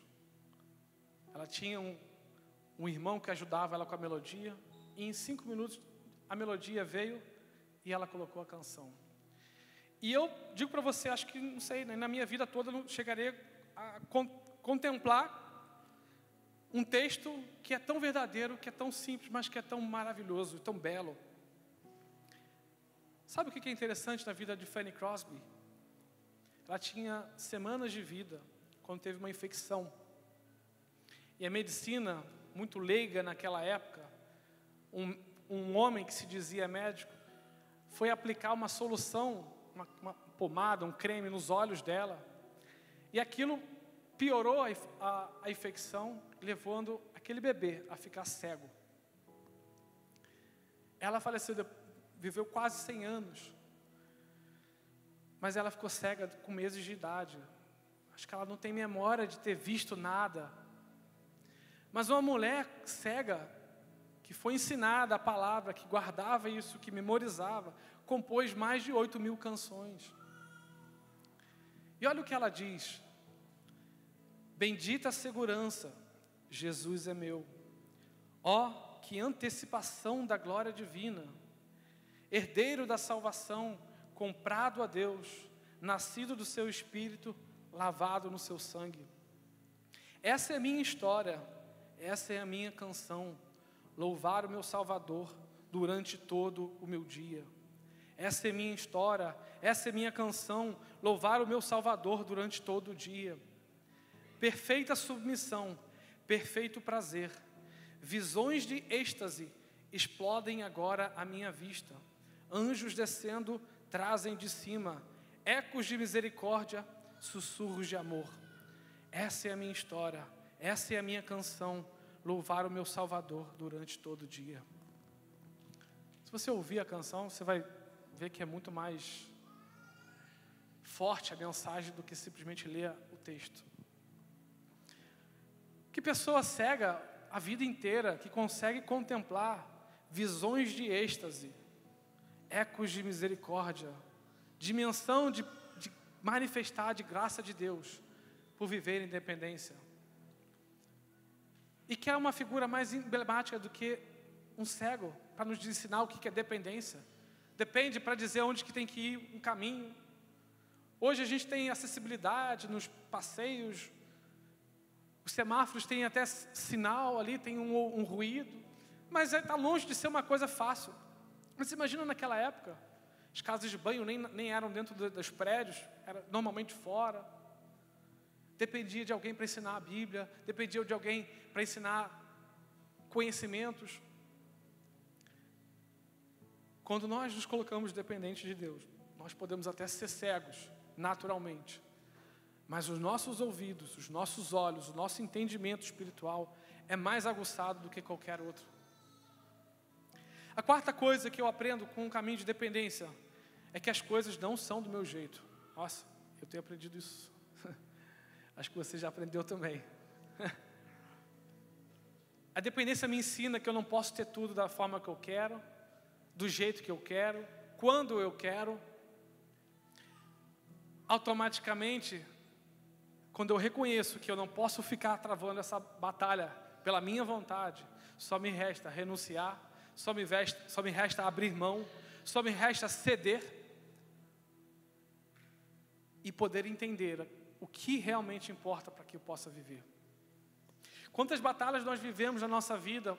Ela tinha um irmão que ajudava ela com a melodia, e em 5 minutos a melodia veio e ela colocou a canção. E eu digo para você, acho que, não sei, na minha vida toda eu não chegarei a contemplar um texto que é tão verdadeiro, que é tão simples, mas que é tão maravilhoso, tão belo. Sabe o que é interessante na vida de Fanny Crosby? Ela tinha semanas de vida quando teve uma infecção. E a medicina, muito leiga naquela época, um homem que se dizia médico, foi aplicar uma solução, uma pomada, um creme nos olhos dela. E aquilo piorou a infecção, levando aquele bebê a ficar cego. Ela faleceu, viveu quase 100 anos. Mas ela ficou cega com meses de idade. Acho que ela não tem memória de ter visto nada. Mas uma mulher cega, que foi ensinada a palavra, que guardava isso, que memorizava, compôs mais de 8.000 canções. E olha o que ela diz: bendita a segurança, Jesus é meu. Ó, que antecipação da glória divina, herdeiro da salvação, comprado a Deus, nascido do seu Espírito, lavado no seu sangue. Essa é a minha história, essa é a minha canção, louvar o meu Salvador durante todo o meu dia. Essa é minha história, essa é minha canção, louvar o meu Salvador durante todo o dia. Perfeita submissão, perfeito prazer, visões de êxtase explodem agora à minha vista. Anjos descendo trazem de cima ecos de misericórdia, sussurros de amor. Essa é a minha história, essa é a minha canção, louvar o meu Salvador durante todo o dia. Se você ouvir a canção, você vai ver que é muito mais forte a mensagem do que simplesmente ler o texto. Que pessoa cega a vida inteira, que consegue contemplar visões de êxtase, ecos de misericórdia, dimensão de manifestar de graça de Deus, por viver em dependência. E que é uma figura mais emblemática do que um cego, para nos ensinar o que é dependência. Depende para dizer onde que tem que ir um caminho. Hoje a gente tem acessibilidade nos passeios, os semáforos têm até sinal ali, tem um ruído, mas está longe de ser uma coisa fácil. Mas imagina naquela época, as casas de banho nem eram dentro dos prédios, era normalmente fora. Dependia de alguém para ensinar a Bíblia, dependia de alguém para ensinar conhecimentos. Quando nós nos colocamos dependentes de Deus, nós podemos até ser cegos, naturalmente. Mas os nossos ouvidos, os nossos olhos, o nosso entendimento espiritual é mais aguçado do que qualquer outro. A quarta coisa que eu aprendo com o caminho de dependência é que as coisas não são do meu jeito. Nossa, eu tenho aprendido isso. Acho que você já aprendeu também. A dependência me ensina que eu não posso ter tudo da forma que eu quero, do jeito que eu quero, quando eu quero. Automaticamente, quando eu reconheço que eu não posso ficar travando essa batalha pela minha vontade, só me resta renunciar, só me resta abrir mão, só me resta ceder e poder entender o que realmente importa para que eu possa viver. Quantas batalhas nós vivemos na nossa vida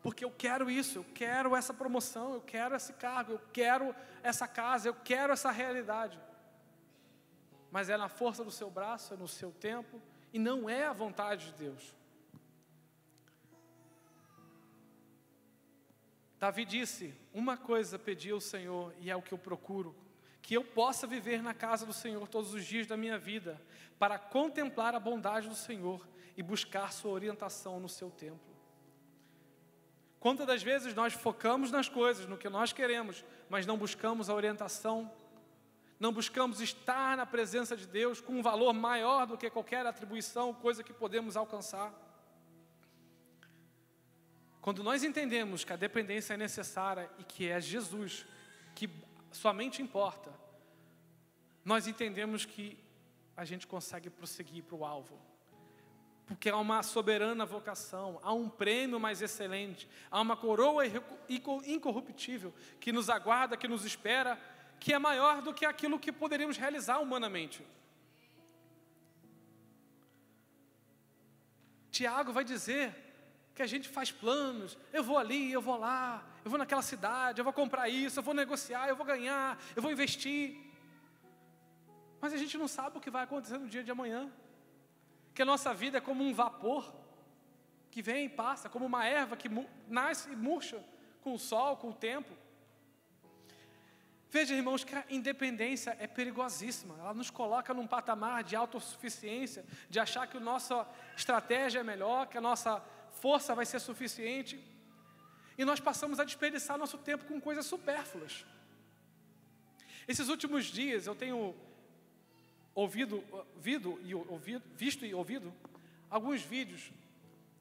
Porque eu quero isso, eu quero essa promoção, eu quero esse cargo, eu quero essa casa, eu quero essa realidade. Mas é na força do seu braço, é no seu tempo, e não é a vontade de Deus. Davi disse, uma coisa pedi ao Senhor, e é o que eu procuro, que eu possa viver na casa do Senhor todos os dias da minha vida, para contemplar a bondade do Senhor e buscar sua orientação no seu templo. Quantas das vezes nós focamos nas coisas, no que nós queremos, mas não buscamos a orientação, não buscamos estar na presença de Deus com um valor maior do que qualquer atribuição, coisa que podemos alcançar. Quando nós entendemos que a dependência é necessária e que é Jesus que somente importa, nós entendemos que a gente consegue prosseguir para o alvo. Porque há uma soberana vocação, há um prêmio mais excelente, há uma coroa incorruptível que nos aguarda, que nos espera, que é maior do que aquilo que poderíamos realizar humanamente. Tiago vai dizer que a gente faz planos, eu vou ali, eu vou lá, eu vou naquela cidade, eu vou comprar isso, eu vou negociar, eu vou ganhar, eu vou investir. Mas a gente não sabe o que vai acontecer no dia de amanhã. Que a nossa vida é como um vapor que vem e passa, como uma erva que nasce e murcha com o sol, com o tempo. Veja, irmãos, que a independência é perigosíssima. Ela nos coloca num patamar de autossuficiência, de achar que a nossa estratégia é melhor, que a nossa força vai ser suficiente. E nós passamos a desperdiçar nosso tempo com coisas supérfluas. Esses últimos dias eu tenho visto e ouvido alguns vídeos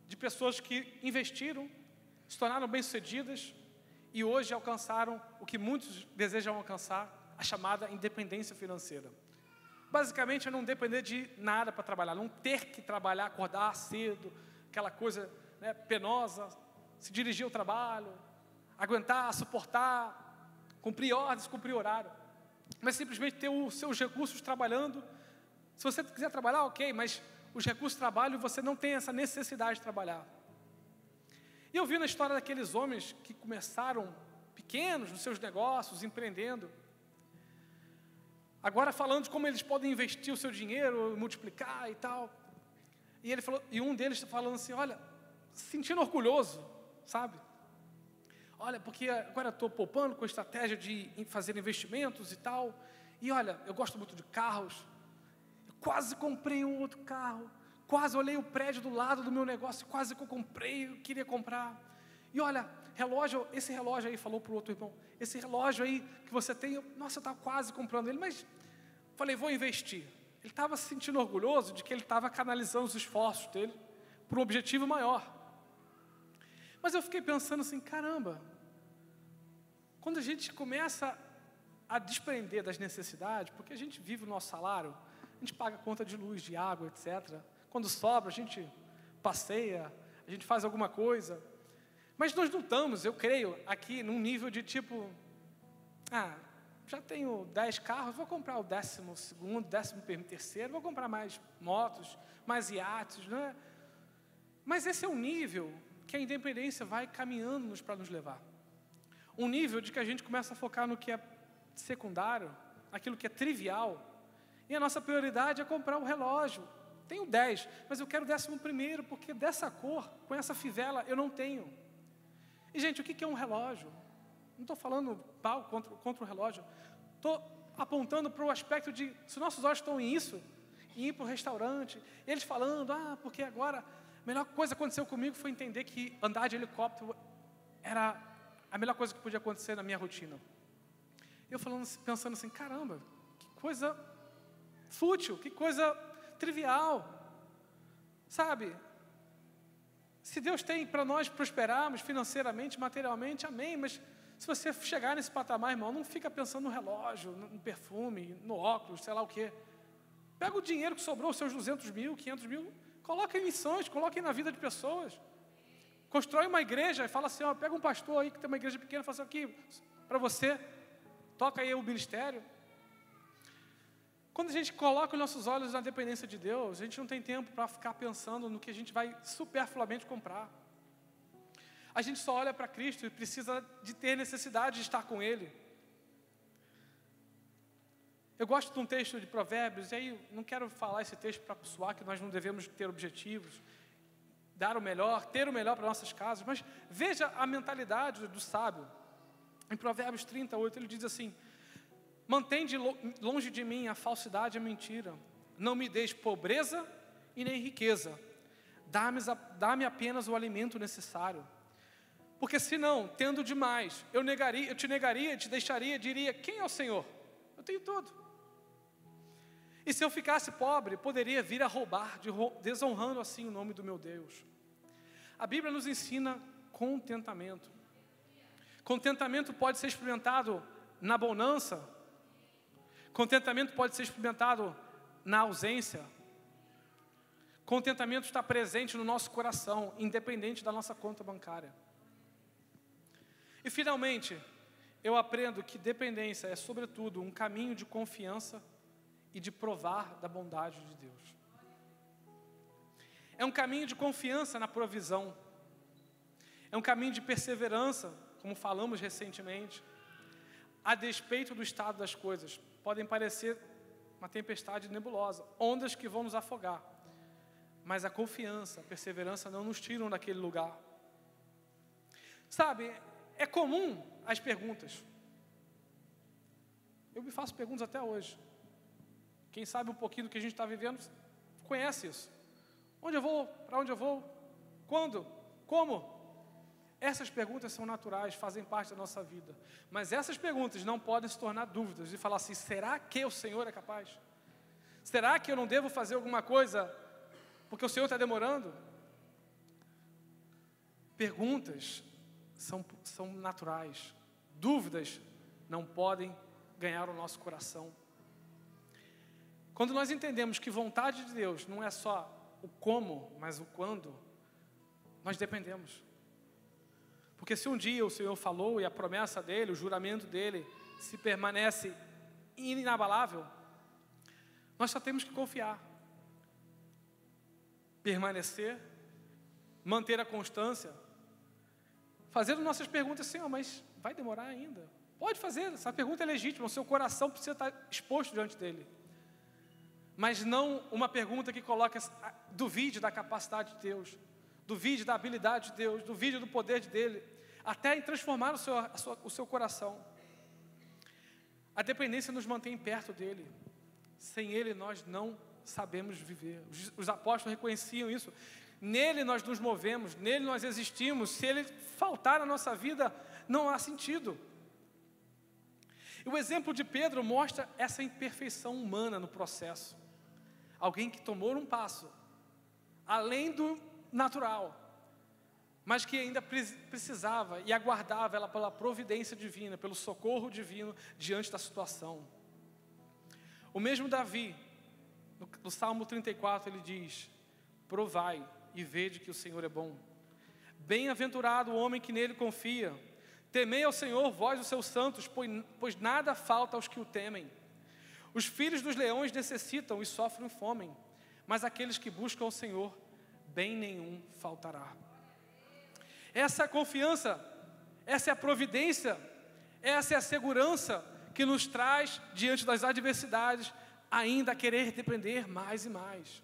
de pessoas que investiram, se tornaram bem-sucedidas e hoje alcançaram o que muitos desejam alcançar, a chamada independência financeira. Basicamente é não depender de nada para trabalhar, não ter que trabalhar, acordar cedo, aquela coisa, né, penosa, se dirigir ao trabalho, aguentar, suportar, cumprir ordens, cumprir horário. Mas simplesmente ter os seus recursos trabalhando. Se você quiser trabalhar, ok, mas os recursos de trabalho, você não tem essa necessidade de trabalhar. E eu vi na história daqueles homens que começaram pequenos nos seus negócios, empreendendo. Agora falando de como eles podem investir o seu dinheiro, multiplicar e tal. E ele falou, e um deles falando assim, olha, se sentindo orgulhoso, sabe? Olha, porque agora eu estou poupando com a estratégia de fazer investimentos e tal. E olha, eu gosto muito de carros. Eu quase comprei um outro carro. Quase olhei o prédio do lado do meu negócio. Quase que eu comprei, eu queria comprar. E olha, relógio, esse relógio aí, falou para o outro irmão. Esse relógio aí que você tem, nossa, eu estava quase comprando ele. Mas falei, vou investir. Ele estava se sentindo orgulhoso de que ele estava canalizando os esforços dele para um objetivo maior. Mas eu fiquei pensando assim, caramba, quando a gente começa a desprender das necessidades, porque a gente vive o nosso salário, a gente paga conta de luz, de água, etc. Quando sobra, a gente passeia, a gente faz alguma coisa. Mas nós não estamos, eu creio, aqui num nível de tipo, já tenho 10 carros, vou comprar o 12º, 13º, vou comprar mais motos, mais iates, não é? Mas esse é um nível que a independência vai caminhando-nos para nos levar. Um nível de que a gente começa a focar no que é secundário, aquilo que é trivial, e a nossa prioridade é comprar o relógio. Tenho 10, mas eu quero o 11º, porque dessa cor, com essa fivela, eu não tenho. E, gente, o que é um relógio? Não estou falando pau contra o relógio. Estou apontando para o aspecto de, se nossos olhos estão em isso, em ir para o restaurante, eles falando, porque agora... A melhor coisa que aconteceu comigo foi entender que andar de helicóptero era a melhor coisa que podia acontecer na minha rotina. Eu pensando assim, caramba, que coisa fútil, que coisa trivial, sabe? Se Deus tem para nós prosperarmos financeiramente, materialmente, amém, mas se você chegar nesse patamar, irmão, não fica pensando no relógio, no perfume, no óculos, sei lá o quê. Pega o dinheiro que sobrou, os seus 200 mil, 500 mil, coloca em missões, coloca na vida de pessoas. Constrói uma igreja e fala assim, pega um pastor aí que tem uma igreja pequena, fala assim, aqui, para você, toca aí o ministério. Quando a gente coloca os nossos olhos na dependência de Deus, a gente não tem tempo para ficar pensando no que a gente vai superfluamente comprar. A gente só olha para Cristo e precisa de ter necessidade de estar com Ele. Eu gosto de um texto de Provérbios, e aí não quero falar esse texto para soar que nós não devemos ter objetivos, dar o melhor, ter o melhor para nossas casas, mas veja a mentalidade do sábio. Em Provérbios 38, ele diz assim: mantém longe de mim a falsidade e a mentira, não me deis pobreza e nem riqueza, dá-me apenas o alimento necessário. Porque senão, tendo demais, eu te negaria, te deixaria, diria: quem é o Senhor? Eu tenho tudo. E se eu ficasse pobre, poderia vir a roubar, desonrando assim o nome do meu Deus. A Bíblia nos ensina contentamento. Contentamento pode ser experimentado na bonança. Contentamento pode ser experimentado na ausência. Contentamento está presente no nosso coração, independente da nossa conta bancária. E finalmente, eu aprendo que dependência é, sobretudo, um caminho de confiança e de provar da bondade de Deus. É um caminho de confiança na provisão. É um caminho de perseverança, como falamos recentemente. A despeito do estado das coisas, podem parecer uma tempestade nebulosa, ondas que vão nos afogar. Mas a confiança, a perseverança não nos tiram daquele lugar. Sabe, é comum as perguntas. Eu me faço perguntas até hoje. Quem sabe um pouquinho do que a gente está vivendo, conhece isso. Onde eu vou? Para onde eu vou? Quando? Como? Essas perguntas são naturais, fazem parte da nossa vida. Mas essas perguntas não podem se tornar dúvidas e falar assim: será que o Senhor é capaz? Será que eu não devo fazer alguma coisa porque o Senhor está demorando? Perguntas são naturais. Dúvidas não podem ganhar o nosso coração. Quando nós entendemos que vontade de Deus não é só o como, mas o quando, nós dependemos. Porque se um dia o Senhor falou e a promessa dele, o juramento dele, se permanece inabalável, nós só temos que confiar, permanecer, manter a constância, fazendo nossas perguntas: Senhor, mas vai demorar ainda? Pode fazer, essa pergunta é legítima, o seu coração precisa estar exposto diante dele. Mas não uma pergunta que coloca, duvide da capacidade de Deus, duvide da habilidade de Deus, duvide do poder dele, até em transformar o seu coração. A dependência nos mantém perto dele. Sem ele nós não sabemos viver. Os apóstolos reconheciam isso. Nele nós nos movemos, nele nós existimos. Se ele faltar na nossa vida, não há sentido. E o exemplo de Pedro mostra essa imperfeição humana no processo. Alguém que tomou um passo além do natural, mas que ainda precisava e aguardava ela pela providência divina, pelo socorro divino diante da situação. O mesmo Davi, no Salmo 34, ele diz: provai e vede que o Senhor é bom. Bem-aventurado o homem que nele confia. Temei ao Senhor, vós os seus santos, pois nada falta aos que o temem. Os filhos dos leões necessitam e sofrem fome, mas aqueles que buscam o Senhor, bem nenhum faltará. Essa é a confiança, essa é a providência, essa é a segurança que nos traz, diante das adversidades, ainda a querer depender mais e mais.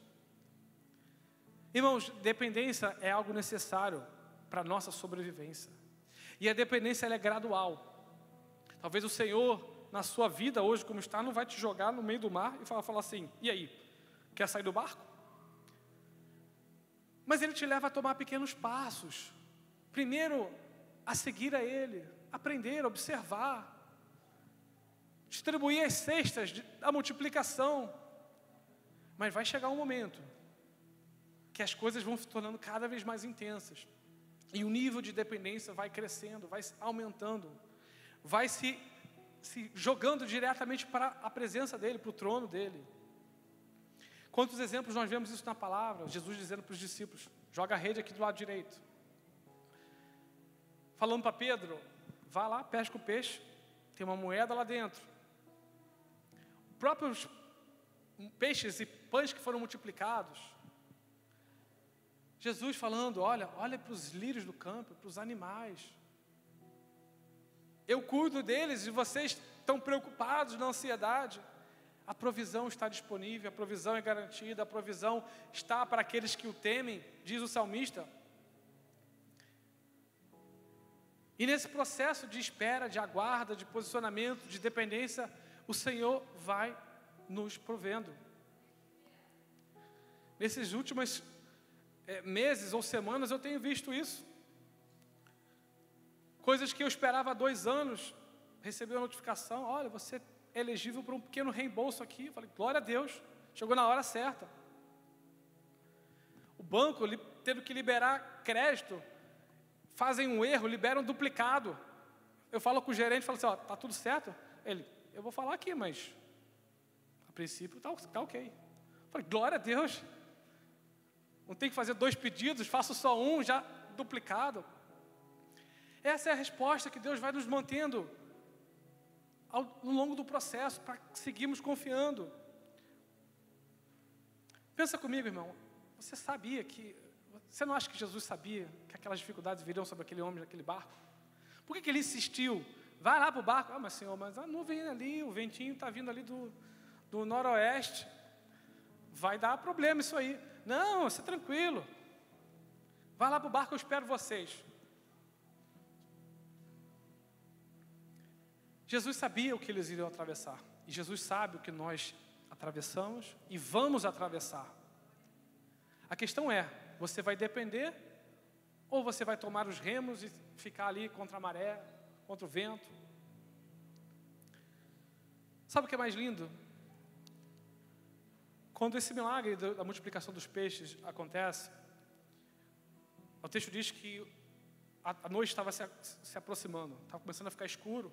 Irmãos, dependência é algo necessário para a nossa sobrevivência. E a dependência ela é gradual. Talvez o Senhor, na sua vida hoje como está, não vai te jogar no meio do mar e falar assim: e aí, quer sair do barco? Mas Ele te leva a tomar pequenos passos. Primeiro, a seguir a Ele, aprender, observar, distribuir as cestas da multiplicação. Mas vai chegar um momento que as coisas vão se tornando cada vez mais intensas. E o nível de dependência vai crescendo, vai aumentando, vai se jogando diretamente para a presença dEle, para o trono dEle. Quantos exemplos nós vemos isso na palavra? Jesus dizendo para os discípulos: joga a rede aqui do lado direito. Falando para Pedro: vá lá, pesca o peixe, tem uma moeda lá dentro. Próprios peixes e pães que foram multiplicados. Jesus falando, olha para os lírios do campo, para os animais. Eu cuido deles e vocês estão preocupados na ansiedade. A provisão está disponível, a provisão é garantida, a provisão está para aqueles que o temem, diz o salmista. E nesse processo de espera, de aguarda, de posicionamento, de dependência, o Senhor vai nos provendo. Nesses últimos meses ou semanas eu tenho visto isso. Coisas que eu esperava há 2 anos, recebi a notificação, olha, você é elegível para um pequeno reembolso aqui. Eu falei, glória a Deus, chegou na hora certa. O banco tendo que liberar crédito, fazem um erro, liberam um duplicado. Eu falo com o gerente, falo assim, ó, tá tudo certo? Ele, eu vou falar aqui, mas a princípio tá ok. Eu falei, glória a Deus. Não tem que fazer 2 pedidos, faço só um, já duplicado. Essa é a resposta que Deus vai nos mantendo no longo do processo, para seguirmos confiando. Pensa comigo, irmão. Você não acha que Jesus sabia que aquelas dificuldades viriam sobre aquele homem naquele barco? Por que ele insistiu? Vai lá para o barco. Mas Senhor, mas a nuvem ali, o ventinho está vindo ali do noroeste. Vai dar problema isso aí. Não, você tranquilo. Vai lá para o barco, eu espero vocês. Jesus sabia o que eles iriam atravessar. E Jesus sabe o que nós atravessamos e vamos atravessar. A questão é, você vai depender ou você vai tomar os remos e ficar ali contra a maré, contra o vento? Sabe o que é mais lindo? Quando esse milagre da multiplicação dos peixes acontece, o texto diz que a noite estava se aproximando, estava começando a ficar escuro,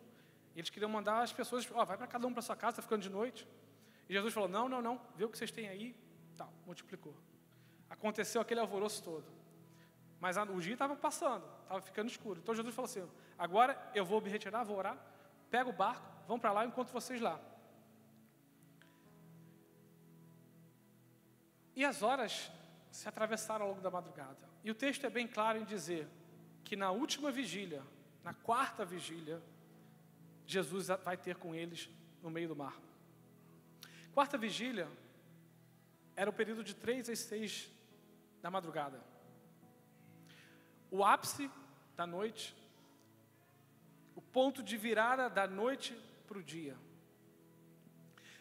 e eles queriam mandar as pessoas, vai para cada um para sua casa, está ficando de noite. E Jesus falou, não, vê o que vocês têm aí, multiplicou. Aconteceu aquele alvoroço todo. Mas o dia estava passando, estava ficando escuro. Então Jesus falou assim, agora eu vou me retirar, vou orar, pega o barco, vão para lá, eu encontro vocês lá. E as horas se atravessaram ao longo da madrugada. E o texto é bem claro em dizer que na última vigília, na 4ª vigília, Jesus vai ter com eles no meio do mar. 4ª vigília era o período de 3 às 6 da madrugada. O ápice da noite, o ponto de virada da noite para o dia.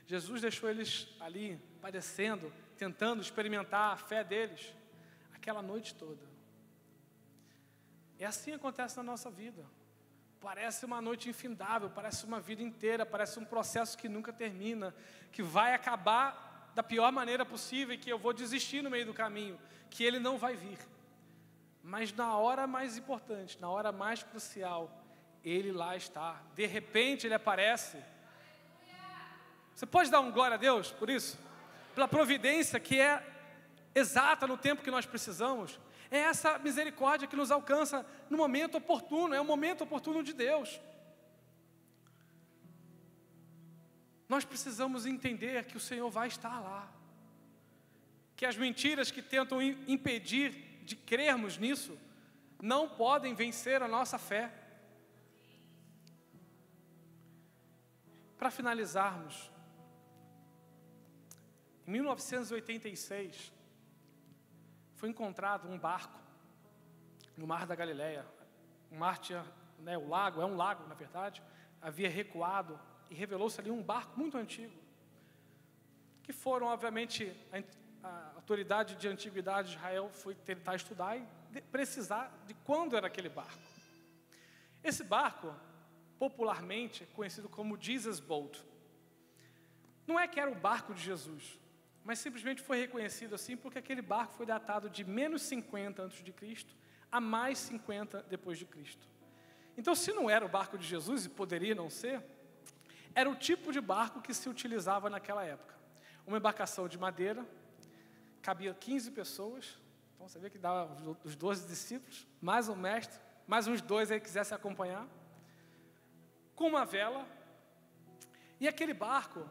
Jesus deixou eles ali, padecendo, tentando experimentar a fé deles, aquela noite toda. E assim acontece na nossa vida. Parece uma noite infindável, parece uma vida inteira, parece um processo que nunca termina, que vai acabar da pior maneira possível e que eu vou desistir no meio do caminho, que ele não vai vir. Mas na hora mais importante, na hora mais crucial, ele lá está. De repente ele aparece. Você pode dar um glória a Deus por isso? Pela providência que é exata no tempo que nós precisamos. É essa misericórdia que nos alcança no momento oportuno, é o momento oportuno de Deus. Nós precisamos entender que o Senhor vai estar lá. Que as mentiras que tentam impedir de crermos nisso, não podem vencer a nossa fé. Para finalizarmos, em 1986, foi encontrado um barco no Mar da Galileia. O mar tinha, o lago, é um lago na verdade, havia recuado e revelou-se ali um barco muito antigo, que foram, obviamente, a autoridade de antiguidade de Israel foi tentar estudar e precisar de quando era aquele barco. Esse barco, popularmente, é conhecido como Jesus Boat. Não é que era o barco de Jesus, mas simplesmente foi reconhecido assim porque aquele barco foi datado de menos 50 a.C. a mais 50 depois de Cristo. Então, se não era o barco de Jesus, e poderia não ser, era o tipo de barco que se utilizava naquela época. Uma embarcação de madeira, cabia 15 pessoas, então você vê que dava os 12 discípulos, mais um mestre, mais uns 2 aí que quisessem acompanhar, com uma vela, e aquele barco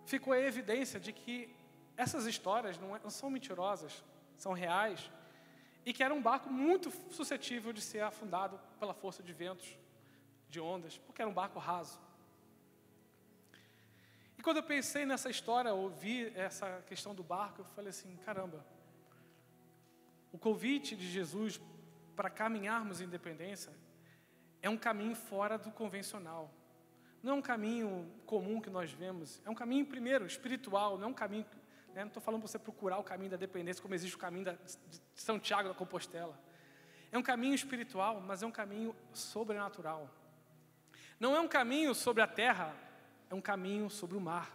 ficou a evidência de que essas histórias não são mentirosas, são reais, e que era um barco muito suscetível de ser afundado pela força de ventos, de ondas, porque era um barco raso. E quando eu pensei nessa história, ouvi essa questão do barco, eu falei assim, caramba, o convite de Jesus para caminharmos em independência é um caminho fora do convencional. Não é um caminho comum que nós vemos, é um caminho, primeiro, espiritual, não é um caminho, né, não estou falando para você procurar o caminho da dependência, como existe o caminho de São Tiago da Compostela. É um caminho espiritual, mas é um caminho sobrenatural. Não é um caminho sobre a terra, é um caminho sobre o mar.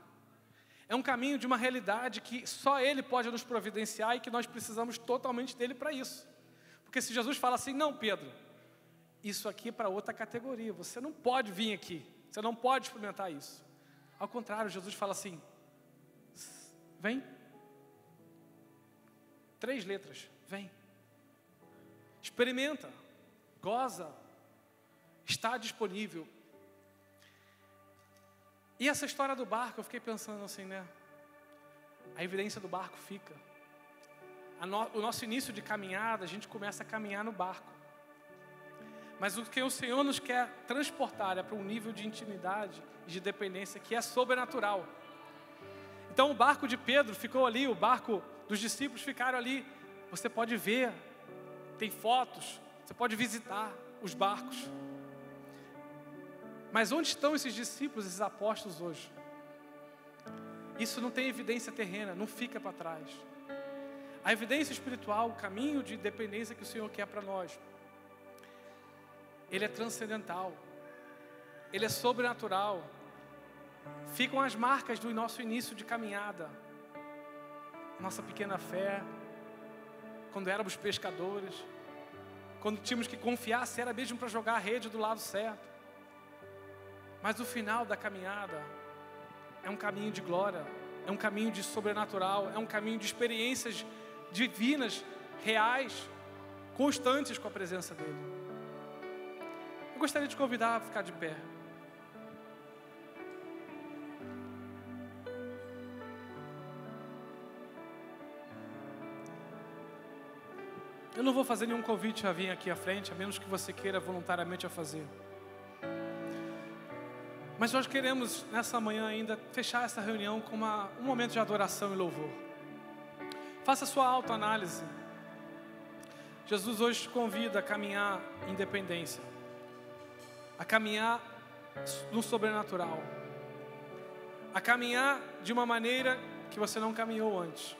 É um caminho de uma realidade que só Ele pode nos providenciar e que nós precisamos totalmente dEle para isso. Porque se Jesus fala assim, não, Pedro, isso aqui é para outra categoria, você não pode vir aqui, você não pode experimentar isso. Ao contrário, Jesus fala assim, vem. 3 letras, vem. Experimenta, goza, está disponível. E essa história do barco, eu fiquei pensando assim, né? A evidência do barco fica. O nosso início de caminhada, a gente começa a caminhar no barco. Mas o que o Senhor nos quer transportar é para um nível de intimidade e de dependência que é sobrenatural. Então o barco de Pedro ficou ali, o barco dos discípulos ficaram ali. Você pode ver, tem fotos, você pode visitar os barcos. Mas onde estão esses discípulos, esses apóstolos hoje? Isso não tem evidência terrena, não fica para trás. A evidência espiritual, o caminho de dependência que o Senhor quer para nós, ele é transcendental, ele é sobrenatural. Ficam as marcas do nosso início de caminhada, nossa pequena fé, quando éramos pescadores, quando tínhamos que confiar se era mesmo para jogar a rede do lado certo. Mas o final da caminhada é um caminho de glória, é um caminho de sobrenatural, é um caminho de experiências divinas, reais, constantes com a presença dEle. Eu gostaria de convidar a ficar de pé. Eu não vou fazer nenhum convite a vir aqui à frente, a menos que você queira voluntariamente a fazer. Mas nós queremos, nessa manhã ainda, fechar essa reunião com um momento de adoração e louvor. Faça sua autoanálise. Jesus hoje te convida a caminhar em independência, a caminhar no sobrenatural, a caminhar de uma maneira que você não caminhou antes.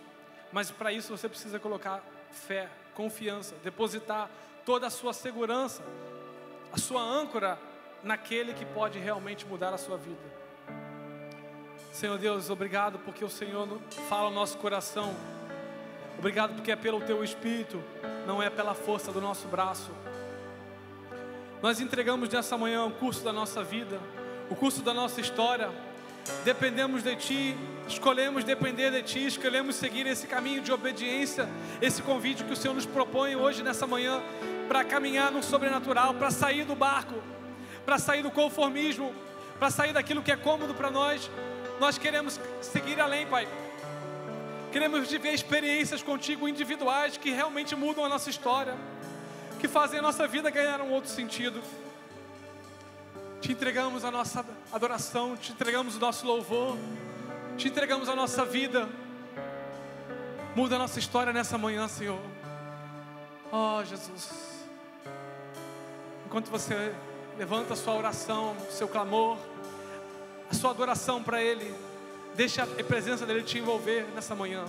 Mas para isso você precisa colocar fé, confiança, depositar toda a sua segurança, a sua âncora naquele que pode realmente mudar a sua vida. Senhor Deus, obrigado porque o Senhor fala ao nosso coração. Obrigado porque é pelo Teu Espírito, não é pela força do nosso braço. Nós entregamos nessa manhã o curso da nossa vida, o curso da nossa história. Dependemos de Ti, escolhemos depender de Ti, escolhemos seguir esse caminho de obediência, esse convite que o Senhor nos propõe hoje nessa manhã, para caminhar no sobrenatural, para sair do barco, para sair do conformismo, para sair daquilo que é cômodo para nós. Nós queremos seguir além, Pai. Queremos viver experiências contigo individuais que realmente mudam a nossa história, que fazem a nossa vida ganhar um outro sentido. Te entregamos a nossa adoração, te entregamos o nosso louvor, te entregamos a nossa vida. Muda a nossa história nessa manhã, Senhor. Oh, Jesus. Enquanto você levanta a sua oração, o seu clamor, a sua adoração para Ele, deixa a presença dEle te envolver nessa manhã.